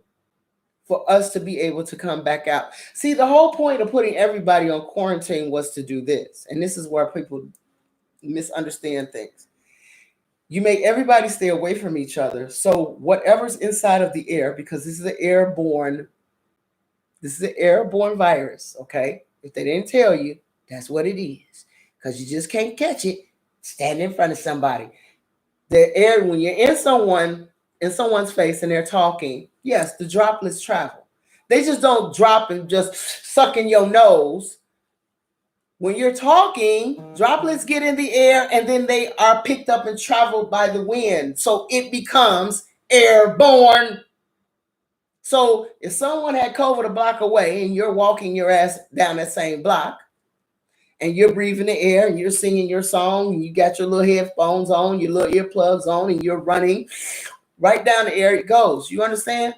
for us to be able to come back out. See, the whole point of putting everybody on quarantine was to do this. And this is where people misunderstand things. You make everybody stay away from each other. So whatever's inside of the air, because this is an airborne virus, okay? If they didn't tell you, that's what it is. Because you just can't catch it standing in front of somebody. The air, when you're in someone's face and they're talking, yes, the droplets travel. They just don't drop and just suck in your nose. When you're talking, droplets get in the air and then they are picked up and traveled by the wind. So it becomes airborne. So if someone had COVID a block away and you're walking your ass down that same block and you're breathing the air and you're singing your song and you got your little headphones on, your little earplugs on, and you're running right down the air it goes. You understand?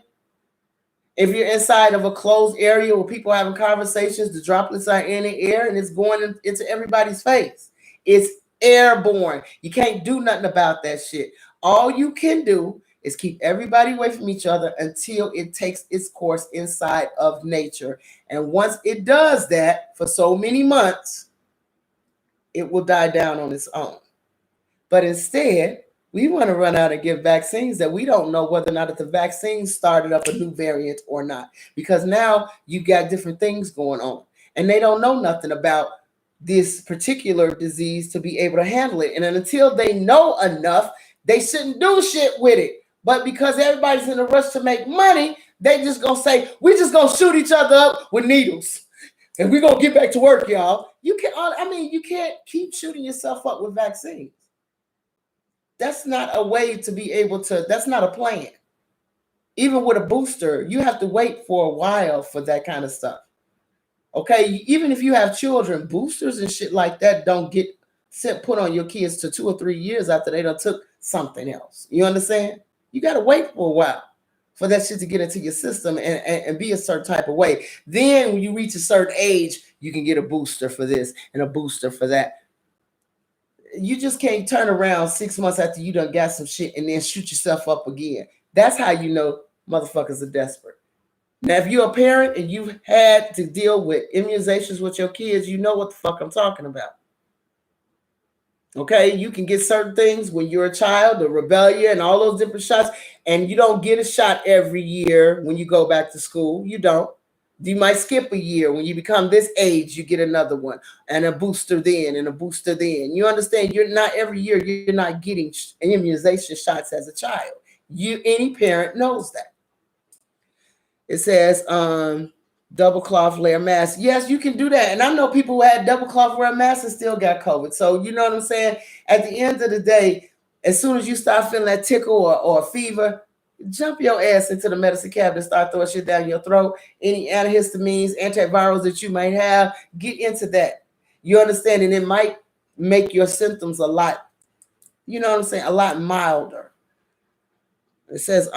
If you're inside of a closed area where people are having conversations, the droplets are in the air and it's going into everybody's face. It's airborne. You can't do nothing about that shit. All you can do is keep everybody away from each other until it takes its course inside of nature. And once it does that for so many months, it will die down on its own. But instead, we want to run out and give vaccines that we don't know whether or not the vaccine started up a new variant or not. Because now you got different things going on. And they don't know nothing about this particular disease to be able to handle it. And until they know enough, they shouldn't do shit with it. But because everybody's in a rush to make money, they just going to say, we're just going to shoot each other up with needles. And we're gonna get back to work, y'all. You can't keep shooting yourself up with vaccines. That's not a way to be able to, that's not a plan. Even with a booster, you have to wait for a while for that kind of stuff. Okay, even if you have children, boosters and shit like that don't get put on your kids to 2 or 3 years after they done took something else. You understand? You got to wait for a while for that shit to get into your system and be a certain type of way. Then when you reach a certain age, you can get a booster for this and a booster for that. You just can't turn around 6 months after you done got some shit and then shoot yourself up again. That's how you know motherfuckers are desperate. Now, if you're a parent and you've had to deal with immunizations with your kids, you know what the fuck I'm talking about. Okay, you can get certain things when you're a child, the rebellion and all those different shots, and you don't get a shot every year when you go back to school. You don't. You might skip a year. When you become this age, you get another one and a booster then and a booster then. You understand? You're not every year, you're not getting immunization shots as a child. Any parent knows that. It says double cloth layer mask. Yes, you can do that. And I know people who had double cloth layer masks and still got COVID. So you know what I'm saying? At the end of the day, as soon as you start feeling that tickle or a fever, jump your ass into the medicine cabinet and start throwing shit down your throat. Any antihistamines, antivirals that you might have, get into that. You understand? And it might make your symptoms a lot, you know what I'm saying, a lot milder. It says,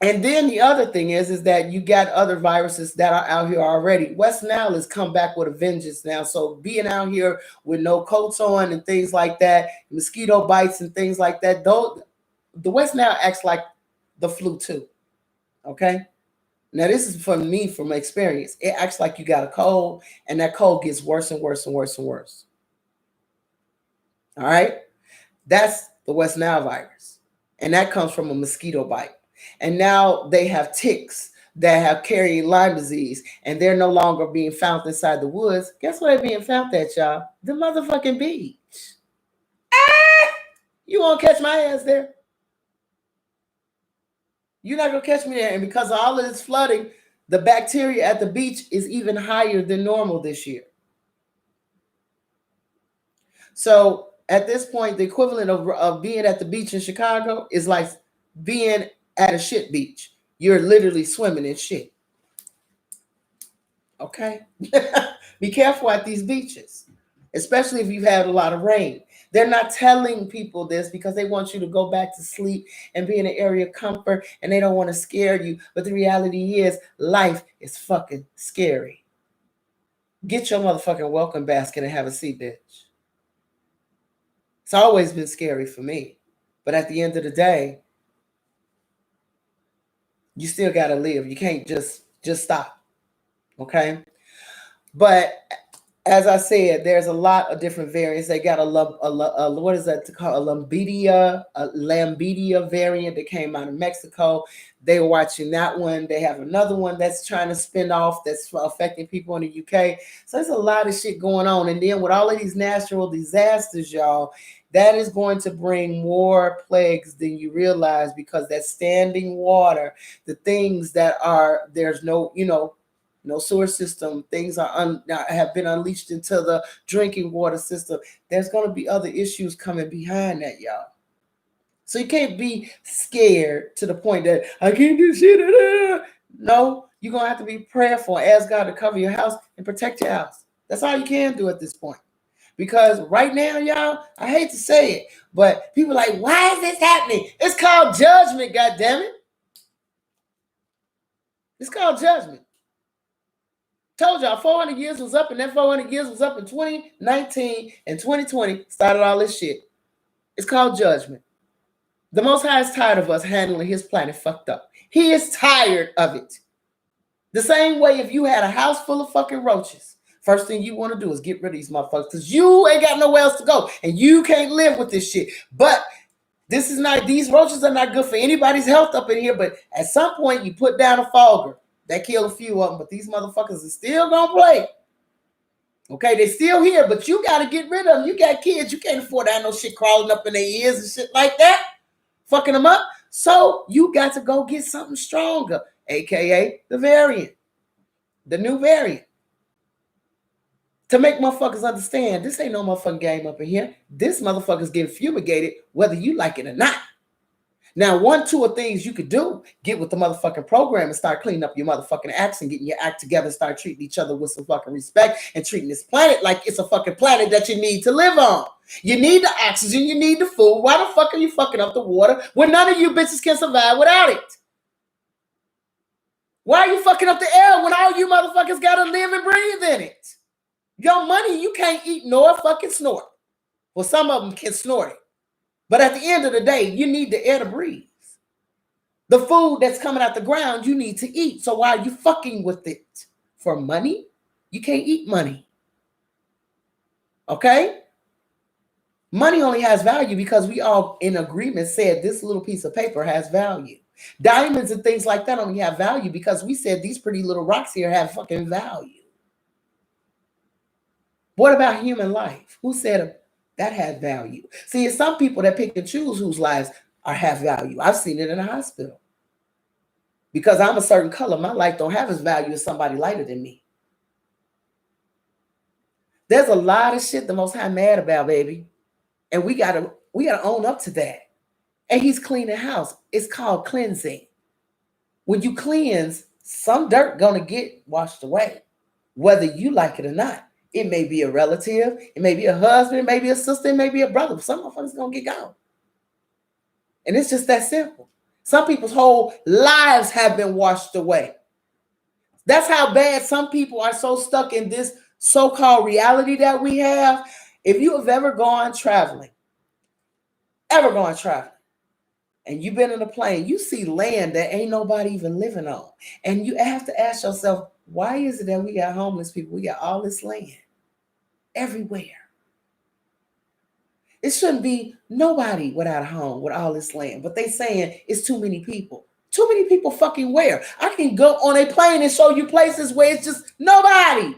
and then the other thing is that you got other viruses that are out here already. West Nile has come back with a vengeance now. So being out here with no coats on and things like that, mosquito bites and things like that, though, the West Nile acts like the flu too. Okay? Now this is from me, from experience. It acts like you got a cold, and that cold gets worse and worse and worse and worse. All right? That's the West Nile virus. And that comes from a mosquito bite. And now they have ticks that have carried Lyme disease, and they're no longer being found inside the woods. Guess where they're being found at, y'all? The motherfucking beach. Ah! You won't catch my ass there. You're not going to catch me there. And because of all of this flooding, the bacteria at the beach is even higher than normal this year. So at this point, the equivalent of being at the beach in Chicago is like being at a shit beach. You're literally swimming in shit. Okay? Be careful at these beaches, especially if you've had a lot of rain. They're not telling people this because they want you to go back to sleep and be in an area of comfort, and they don't want to scare you. But the reality is, life is fucking scary. Get your motherfucking welcome basket and have a seat, bitch. It's always been scary for me. But at the end of the day, you still got to live. You can't just stop. Okay? But as I said, there's a lot of different variants. They got what is that called? A Lambedia variant that came out of Mexico. They were watching that one. They have another one that's trying to spin off that's affecting people in the UK. So there's a lot of shit going on. And then with all of these natural disasters, y'all, that is going to bring more plagues than you realize, because that standing water, the things that are, there's no, no sewer system, things have been unleashed into the drinking water system. There's going to be other issues coming behind that, y'all. So you can't be scared to the point that I can't do shit. No, you're going to have to be prayerful. Ask God to cover your house and protect your house. That's all you can do at this point. Because right now, y'all, I hate to say it, but people are like, why is this happening? It's called judgment, goddammit. It's called judgment. Told y'all 400 years was up, and that 400 years was up in 2019, and 2020 started all this shit. It's called judgment. The Most High is tired of us handling his planet fucked up. He is tired of it. The same way if you had a house full of fucking roaches, first thing you want to do is get rid of these motherfuckers, because you ain't got nowhere else to go, and you can't live with this shit. But these roaches are not good for anybody's health up in here, but at some point you put down a fogger. That killed a few of them, but these motherfuckers are still gonna play. Okay, they still here, but you gotta get rid of them. You got kids, you can't afford to have no shit crawling up in their ears and shit like that, fucking them up. So you got to go get something stronger, aka the variant, the new variant. To make motherfuckers understand, this ain't no motherfucking game up in here. This motherfucker's getting fumigated whether you like it or not. Now, 1, 2 of things you could do: get with the motherfucking program and start cleaning up your motherfucking acts and getting your act together and start treating each other with some fucking respect and treating this planet like it's a fucking planet that you need to live on. You need the oxygen, you need the food. Why the fuck are you fucking up the water when none of you bitches can survive without it? Why are you fucking up the air when all you motherfuckers gotta live and breathe in it? Your money you can't eat nor fucking snort. Well, some of them can snort it. But at the end of the day, you need the air to breathe. The food that's coming out the ground, you need to eat. So why are you fucking with it? For money? You can't eat money. Okay? Money only has value because we all in agreement said this little piece of paper has value. Diamonds and things like that only have value because we said these pretty little rocks here have fucking value. What about human life? Who said that had value? See, it's some people that pick and choose whose lives have value. I've seen it in a hospital. Because I'm a certain color, my life don't have as value as somebody lighter than me. There's a lot of shit the Most High mad about, baby. And we gotta own up to that. And he's cleaning house. It's called cleansing. When you cleanse, some dirt gonna get washed away, whether you like it or not. It may be a relative, it may be a husband, it may be a sister, it may be a brother. Some motherfuckers gonna get gone. And it's just that simple. Some people's whole lives have been washed away. That's how bad some people are so stuck in this so-called reality that we have. If you have ever gone traveling, and you've been in a plane, you see land that ain't nobody even living on. And you have to ask yourself, why is it that we got homeless people? We got all this land everywhere. It shouldn't be nobody without a home with all this land. But they saying it's too many people. Too many people fucking where? I can go on a plane and show you places where it's just nobody.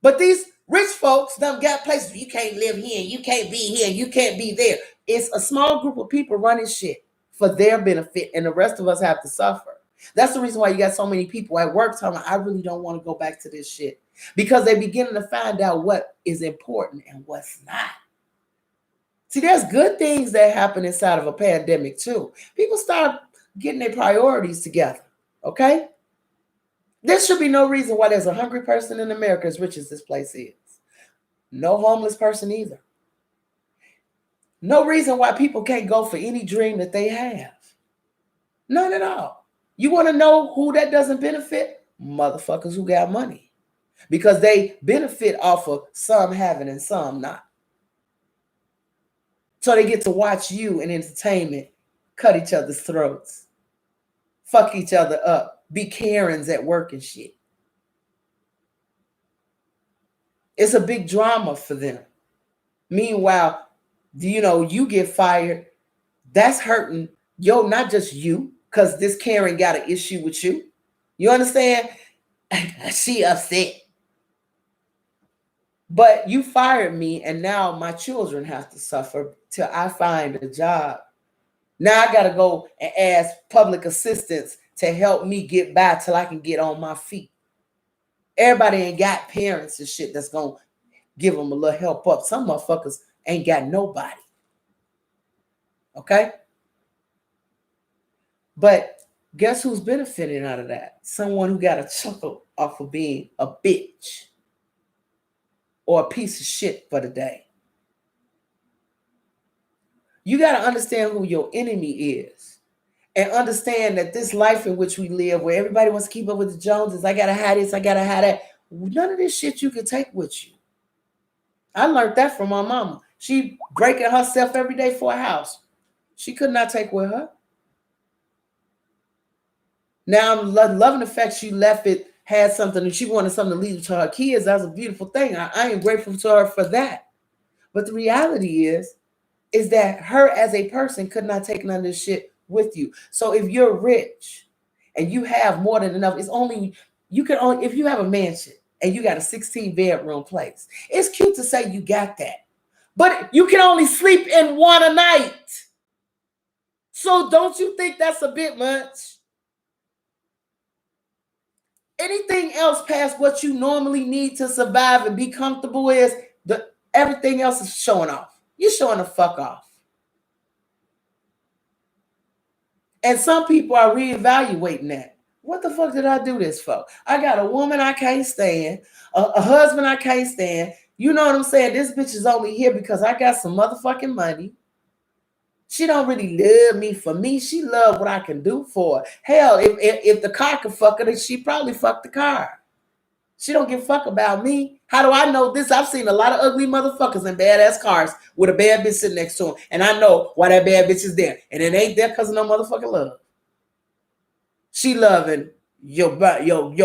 But these rich folks done got places you can't live here, you can't be here, you can't be there. It's a small group of people running shit for their benefit, and the rest of us have to suffer. That's the reason why you got so many people at work telling me, I really don't want to go back to this shit. Because they're beginning to find out what is important and what's not. See, there's good things that happen inside of a pandemic too. People start getting their priorities together, okay? There should be no reason why there's a hungry person in America as rich as this place is. No homeless person either. No reason why people can't go for any dream that they have. None at all. You want to know who that doesn't benefit? Motherfuckers who got money. Because they benefit off of some having and some not. So they get to watch you in entertainment cut each other's throats, fuck each other up, be Karens at work and shit. It's a big drama for them. Meanwhile, you get fired. That's hurting not just you, because this Karen got an issue with you. You understand? She upset. But you fired me, and now my children have to suffer till I find a job. Now I got to go and ask public assistance to help me get by till I can get on my feet. Everybody ain't got parents and shit that's going to give them a little help up. Some motherfuckers ain't got nobody. Okay? But guess who's benefiting out of that? Someone who got a chuckle off of being a bitch or a piece of shit for the day. You got to understand who your enemy is and understand that this life in which we live, where everybody wants to keep up with the Joneses, I got to have this, I got to have that. None of this shit you can take with you. I learned that from my mama. She breaking herself every day for a house. She could not take with her. Now I'm loving the fact she left it, had something, and she wanted something to leave to her kids. That's a beautiful thing. I am grateful to her for that. But the reality is that her as a person could not take none of this shit with you. So if you're rich and you have more than enough, if you have a mansion and you got a 16-bedroom place, it's cute to say you got that. But you can only sleep in one a night. So don't you think that's a bit much? Anything else past what you normally need to survive and be comfortable is everything else is showing off. You're showing the fuck off. And some people are reevaluating that. What the fuck did I do this for? I got a woman I can't stand, a husband I can't stand. You know what I'm saying? This bitch is only here because I got some motherfucking money. She don't really love me for me. She love what I can do for her. Hell, if the car could fuck her, then she probably fuck the car. She don't give a fuck about me. How do I know this? I've seen a lot of ugly motherfuckers in badass cars with a bad bitch sitting next to them. And I know why that bad bitch is there. And it ain't there because of no motherfucking love. She loving your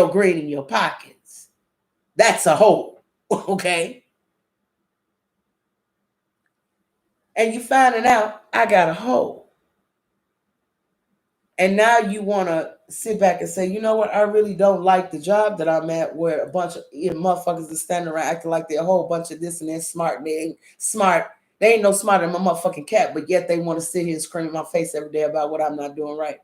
green in your pockets. That's a hoe. Okay? And you finding out I got a hoe. And now you want to sit back and say, you know what? I really don't like the job that I'm at where a bunch of motherfuckers are standing around acting like they're a whole bunch of this and that smart. And they ain't smart. They ain't no smarter than my motherfucking cat, but yet they want to sit here and scream in my face every day about what I'm not doing right.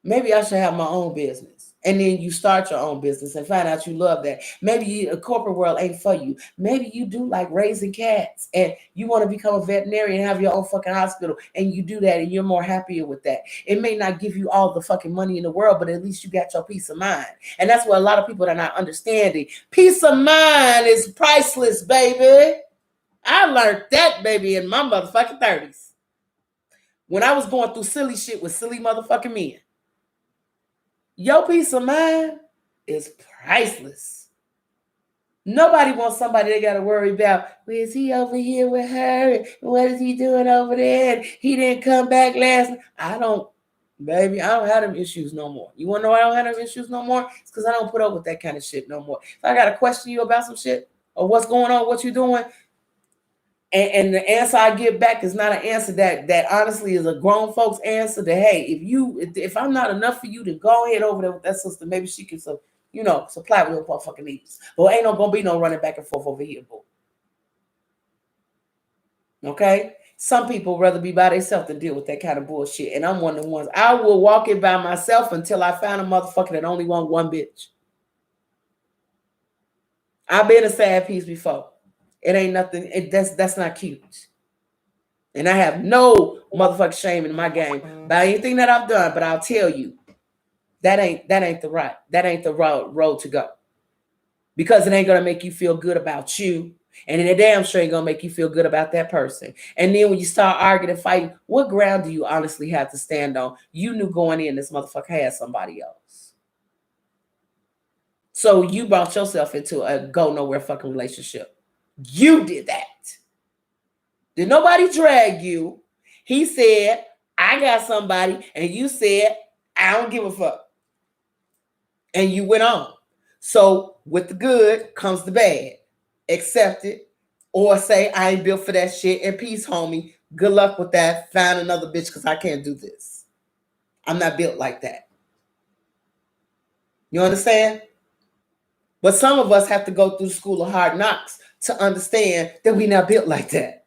Maybe I should have my own business. And then you start your own business and find out you love that. Maybe a corporate world ain't for you. Maybe you do like raising cats and you want to become a veterinarian and have your own fucking hospital and you do that and you're more happier with that. It may not give you all the fucking money in the world, but at least you got your peace of mind. And that's what a lot of people are not understanding. Peace of mind is priceless, baby. I learned that, baby, in my motherfucking 30s. When I was going through silly shit with silly motherfucking men. Your peace of mind is priceless. Nobody wants somebody they got to worry about. Well, is he over here with her? What is he doing over there? And he didn't come back last night. I don't have them issues no more. You want to know why I don't have them issues no more? It's because I don't put up with that kind of shit no more. If I got to question you about some shit or what's going on, what you doing, and the answer I get back is not an answer that honestly is a grown folks answer that, hey, if I'm not enough for you, then go ahead over there with that sister. Maybe she can supply with your motherfucking needs. But ain't gonna be no running back and forth over here, boo. Okay? Some people rather be by themselves than deal with that kind of bullshit. And I'm one of the ones. I will walk it by myself until I find a motherfucker that only want one bitch. I've been a sad piece before. It ain't nothing. That's not cute. And I have no motherfucking shame in my game by anything that I've done, but I'll tell you, that ain't the road to go. Because it ain't gonna make you feel good about you. And it damn sure ain't gonna make you feel good about that person. And then when you start arguing and fighting, what ground do you honestly have to stand on? You knew going in this motherfucker had somebody else. So you brought yourself into a go nowhere fucking relationship. You did that. Did nobody drag you? He said, I got somebody, and you said, I don't give a fuck. And you went on. So with the good comes the bad. Accept it. Or say, I ain't built for that shit. And peace, homie. Good luck with that. Find another bitch because I can't do this. I'm not built like that. You understand? But some of us have to go through the school of hard knocks to understand that we're not built like that.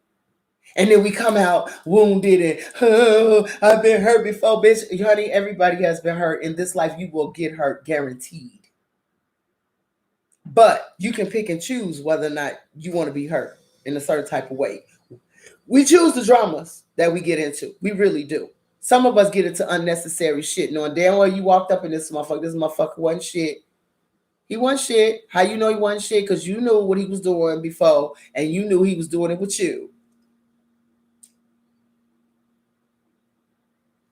And then we come out wounded and, oh, I've been hurt before, bitch. Honey, everybody has been hurt. In this life, you will get hurt, guaranteed. But you can pick and choose whether or not you want to be hurt in a certain type of way. We choose the dramas that we get into. We really do. Some of us get into unnecessary shit, knowing damn well you walked up in this motherfucker wasn't shit. He wasn't shit. How you know he wasn't shit? Because you knew what he was doing before, and you knew he was doing it with you.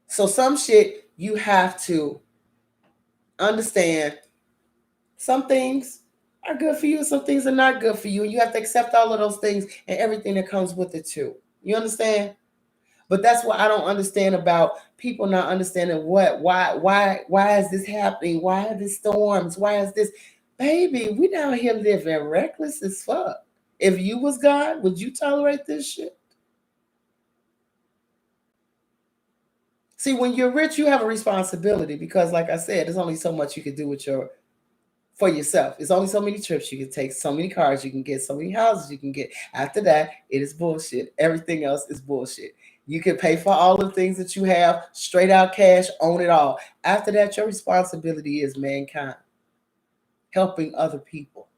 So some shit you have to understand. Some things are good for you, some things are not good for you. And you have to accept all of those things and everything that comes with it too. You understand? But that's what I don't understand about people not understanding why is this happening? Why are these storms? Why is this? Baby, we down here living reckless as fuck. If you was God, would you tolerate this shit? See, when you're rich, you have a responsibility because, like I said, there's only so much you can do for yourself. There's only so many trips you can take, so many cars you can get, so many houses you can get. After that, it is bullshit. Everything else is bullshit. You can pay for all the things that you have, straight out cash, own it all. After that, your responsibility is mankind, helping other people.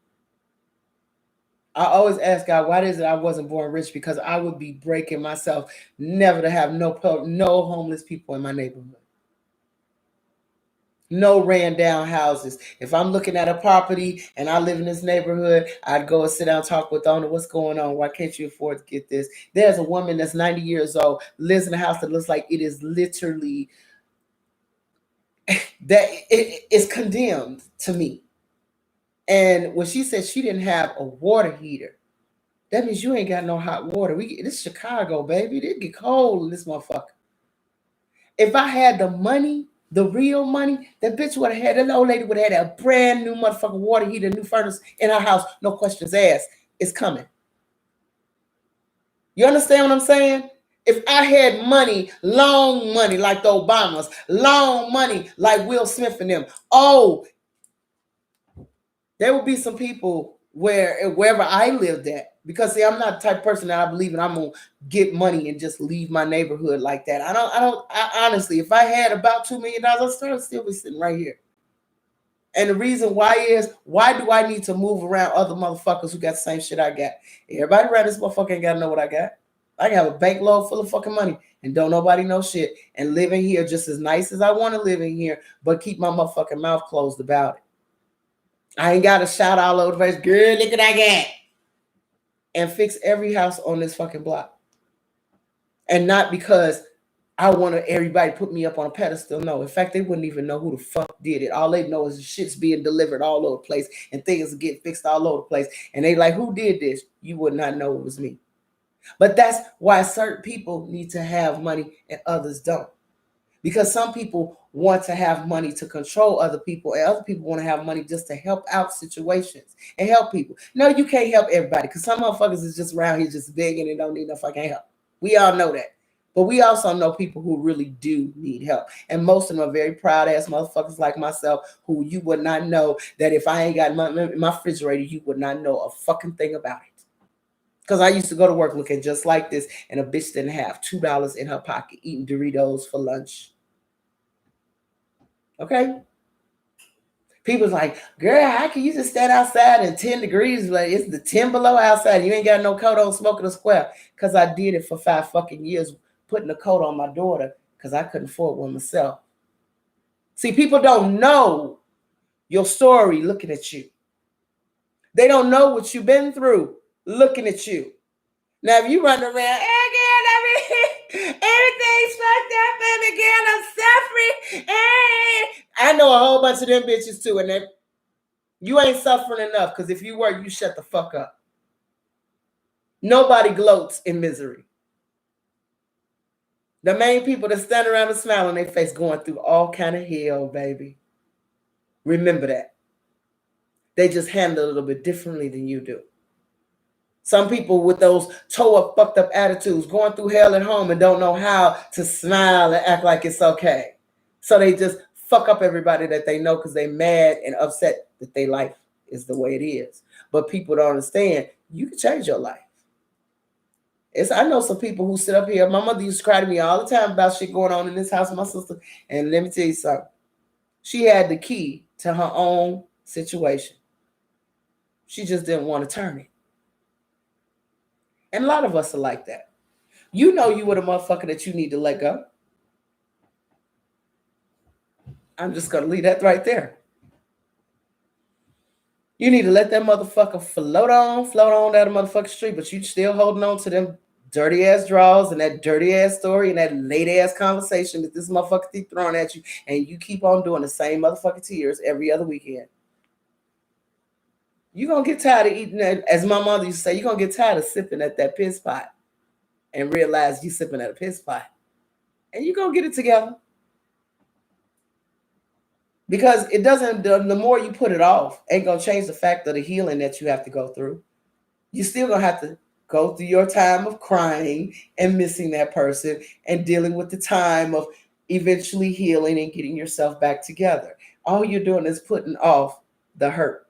I always ask God, why is it I wasn't born rich? Because I would be breaking myself never to have no homeless people in my neighborhood. No ran down houses. If I'm looking at a property and I live in this neighborhood, I'd go and sit down and talk with the owner. What's going on? Why can't you afford to get this? There's a woman that's 90 years old, lives in a house that looks like it is literally that it is condemned to me. And when she said she didn't have a water heater, that means you ain't got no hot water. This Chicago, baby. It get cold in this motherfucker. If I had the money, the real money, that bitch would have had, that old lady would have had a brand new motherfucking water heater, new furnace in her house, no questions asked. It's coming. You understand what I'm saying? If I had money, long money like the Obamas, long money like Will Smith and them, there would be some people wherever I lived at. Because see, I'm not the type of person that I believe in I'm gonna get money and just leave my neighborhood like that. I honestly, if I had about $2 million, I'd still be sitting right here. And the reason why is, why do I need to move around other motherfuckers who got the same shit I got? Everybody around this motherfucker ain't gotta know what I got. I can have a bank load full of fucking money and don't nobody know shit and live in here just as nice as I want to live in here, but keep my motherfucking mouth closed about it. I ain't got to shout all over the place, girl, look what I got. And fix every house on this fucking block. And not because I want everybody put me up on a pedestal. No, in fact, they wouldn't even know who the fuck did it. All they know is the shit's being delivered all over the place and things are getting fixed all over the place. And they like, who did this? You would not know it was me. But that's why certain people need to have money and others don't. Because some people want to have money to control other people, and other people want to have money just to help out situations and help people. No, you can't help everybody, because some motherfuckers is just around here just begging and don't need no fucking help. We all know that. But we also know people who really do need help. And most of them are very proud ass motherfuckers like myself, who you would not know that if I ain't got my refrigerator, you would not know a fucking thing about it. Because I used to go to work looking just like this, and a bitch didn't have $2 in her pocket eating Doritos for lunch. Okay? People's like, girl, how can you just stand outside in 10 degrees? Like, it's the 10 below outside. You ain't got no coat on, smoking a square. Because I did it for 5 fucking years, putting a coat on my daughter because I couldn't afford one myself. See, people don't know your story looking at you. They don't know what you've been through looking at you. Now, if you run around, hey, girl, everything's fucked up, baby girl, I'm suffering. Hey. I know a whole bunch of them bitches too, and you ain't suffering enough, because if you were, you shut the fuck up. Nobody gloats in misery. The main people that stand around and smile on their face going through all kind of hell, baby. Remember that. They just handle it a little bit differently than you do. Some people with those toe up, fucked up attitudes going through hell at home and don't know how to smile and act like it's okay. So they just fuck up everybody that they know because they mad and upset that their life is the way it is. But people don't understand, you can change your life. I know some people who sit up here. My mother used to cry to me all the time about shit going on in this house with my sister. And let me tell you something. She had the key to her own situation. She just didn't want to turn it. And a lot of us are like that. You know you were the motherfucker that you need to let go. I'm just going to leave that right there. You need to let that motherfucker float on down the motherfucking street, but you still holding on to them dirty ass draws and that dirty ass story and that late ass conversation that this motherfucker keep throwing at you, and you keep on doing the same motherfucking tears every other weekend. You're going to get tired of eating that, as my mother used to say, you're going to get tired of sipping at that piss pot and realize you sipping at a piss pot. And you're going to get it together. Because it doesn't, the more you put it off, ain't going to change the fact of the healing that you have to go through. You're still going to have to go through your time of crying and missing that person and dealing with the time of eventually healing and getting yourself back together. All you're doing is putting off the hurt.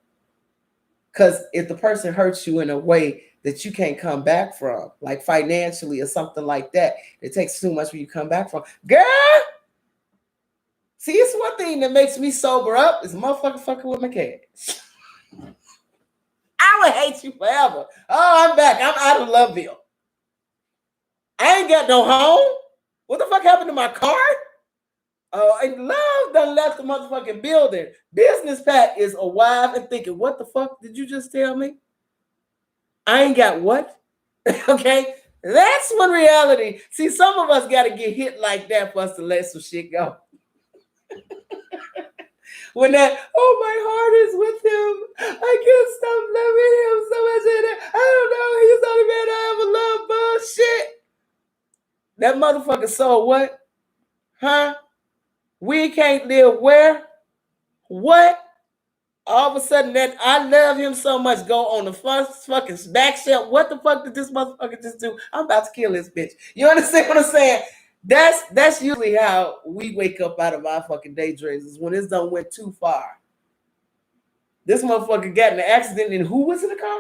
Because if the person hurts you in a way that you can't come back from, like financially or something like that, it takes too much for you to come back from. Girl, see, it's one thing that makes me sober up is motherfucker fucking with my cash. I would hate you forever. Oh, I'm back. I'm out of Loveville. I ain't got no home. What the fuck happened to my car? Oh, and love done left the motherfucking building. Business Pat is alive and thinking, what the fuck did you just tell me? I ain't got what? Okay? That's one reality. See, some of us got to get hit like that for us to let some shit go. When that, oh, my heart is with him. I can't stop loving him so much. I don't know. He's the only man I ever loved. Bullshit. That motherfucker soul what? Huh? We can't live where? What? All of a sudden that I love him so much go on the first fucking back shelf. What the fuck did this motherfucker just do? I'm about to kill this bitch. You understand what I'm saying? That's usually how we wake up out of our fucking daydreams, is when it's done went too far. This motherfucker got in an accident and who was in the car?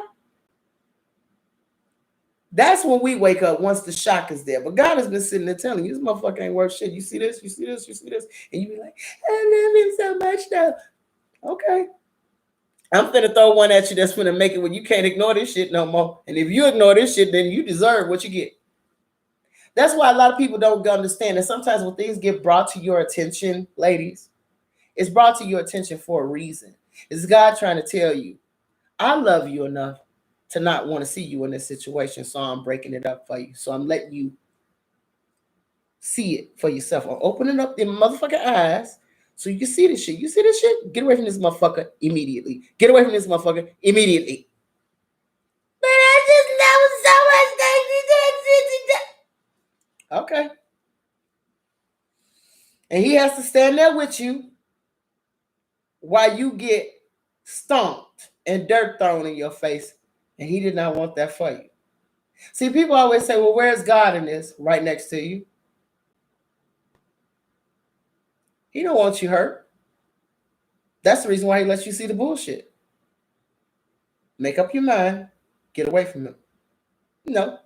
That's when we wake up once the shock is there. But God has been sitting there telling you, this motherfucker ain't worth shit. You see this? You see this? You see this? And you be like, I love him so much though. Okay. I'm finna throw one at you that's finna make it where you can't ignore this shit no more. And if you ignore this shit, then you deserve what you get. That's why a lot of people don't understand that sometimes when things get brought to your attention, ladies, it's brought to your attention for a reason. It's God trying to tell you, I love you enough to not want to see you in this situation, so I'm breaking it up for you. So I'm letting you see it for yourself. I'm opening up them motherfucking eyes so you can see this shit. You see this shit? Get away from this motherfucker immediately. Get away from this motherfucker immediately. But I just know so much. Okay. And he has to stand there with you while you get stomped and dirt thrown in your face. And he did not want that for you. See, people always say, well, where's God in this? Right next to you. He don't want you hurt. That's the reason why he lets you see the bullshit. Make up your mind. Get away from him. No.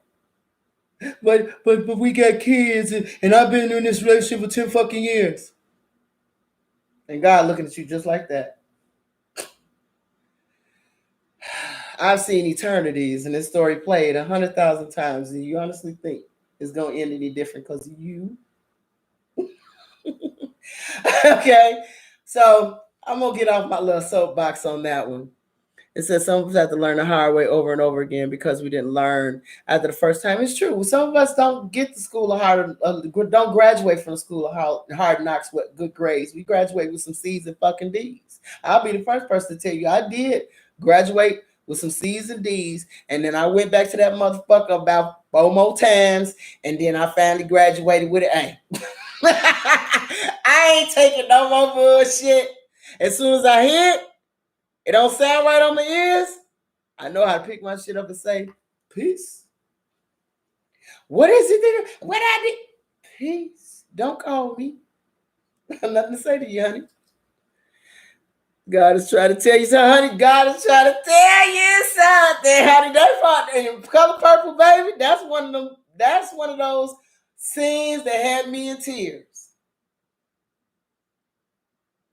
But we got kids and I've been in this relationship for 10 fucking years. And God looking at you just like that. I've seen eternities and this story played 100,000 times. And you honestly think it's going to end any different because of you? Okay. So I'm going to get off my little soapbox on that one. It says some of us have to learn the hard way over and over again because we didn't learn after the first time. It's true. Some of us don't get the school of hard, don't graduate from the school of hard knocks with good grades. We graduate with some C's and fucking D's. I'll be the first person to tell you I did graduate with some C's and D's, and then I went back to that motherfucker about 4 more times, and then I finally graduated with an A. I ain't taking no more bullshit. As soon as I hear it don't sound right on my ears, I know how to pick my shit up and say, peace. What is it? What I did? Peace. Don't call me. I have nothing to say to you, honey. God is trying to tell you something, honey. God is trying to tell you something, honey. That's fine. Color Purple, baby. That's one of them. That's one of those scenes that had me in tears.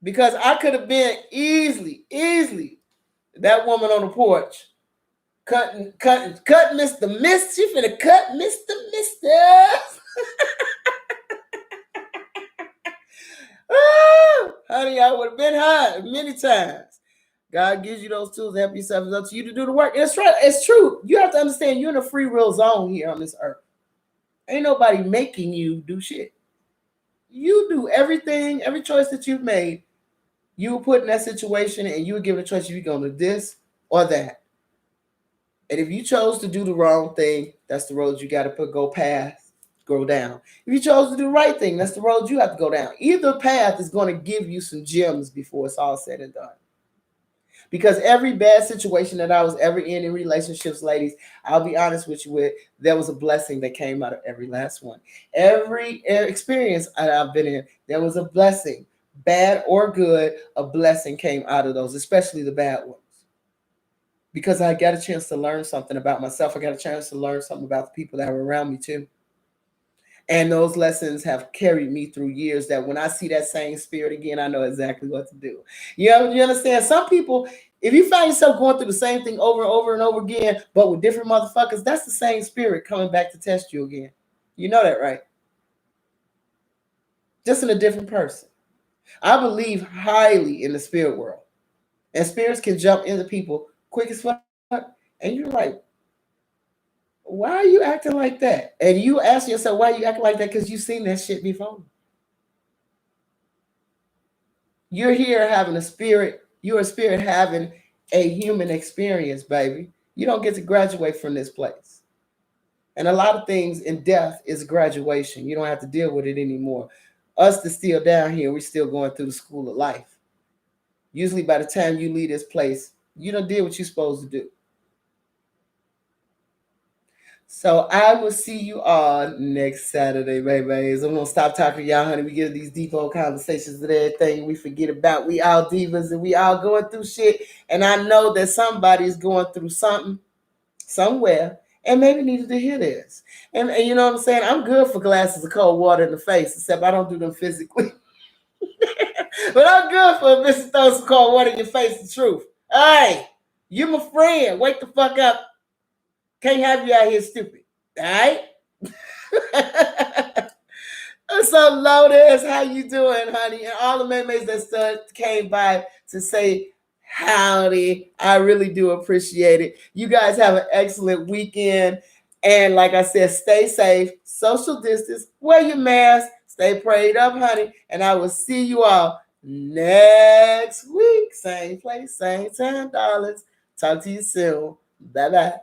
Because I could have been easily that woman on the porch. Cutting Mr. Mist. She finna cut Mr. Mister. Oh, honey, I would have been high many times. God gives you those tools to help yourself. It's up to you to do the work. It's right. It's true. You have to understand you're in a free will zone here on this earth. Ain't nobody making you do shit. You do everything, every choice that you've made. You were put in that situation and you were given a choice if you're going to do this or that. And if you chose to do the wrong thing, that's the road you got to go past, go down. If you chose to do the right thing, that's the road you have to go down. Either path is going to give you some gems before it's all said and done. Because every bad situation that I was ever in relationships, ladies, I'll be honest with you there was a blessing that came out of every last one. Every experience I've been in, there was a blessing. Bad or good, a blessing came out of those, especially the bad ones. because I got a chance to learn something about myself. I got a chance to learn something about the people that were around me too. And those lessons have carried me through years that when I see that same spirit again, I know exactly what to do. You understand? Some people, if you find yourself going through the same thing over and over and over again, but with different motherfuckers, that's the same spirit coming back to test you again. You know that, right? Just in a different person. I believe highly in the spirit world. And spirits can jump into people quick as fuck. And you're like, why are you acting like that? And you ask yourself, why are you acting like that? Because you've seen that shit before. You're here having a spirit. You're a spirit having a human experience, baby. You don't get to graduate from this place. And a lot of things in death is graduation. You don't have to deal with it anymore. Us that's still down here, we're still going through the school of life. Usually by the time you leave this place, you don't did what you're supposed to do. So I will see you all next Saturday, babies. I'm gonna stop talking to y'all, honey. We get these deep old conversations and everything we forget about. We all divas and we all going through shit. And I know that somebody's going through something somewhere and maybe needed to hear this. And you know what I'm saying? I'm good for glasses of cold water in the face, except I don't do them physically. But I'm good for a Mr. Throw some cold water in your face, the truth. Hey, you my friend. Wake the fuck up. Can't have you out here stupid. All right? So Lotus, how you doing, honey? And all the mermaids that came by to say howdy. I really do appreciate it. You guys have an excellent weekend. And like I said, stay safe, social distance, wear your mask, stay prayed up, honey. And I will see you all next week. Same place, same time, darlings. Talk to you soon. Bye-bye.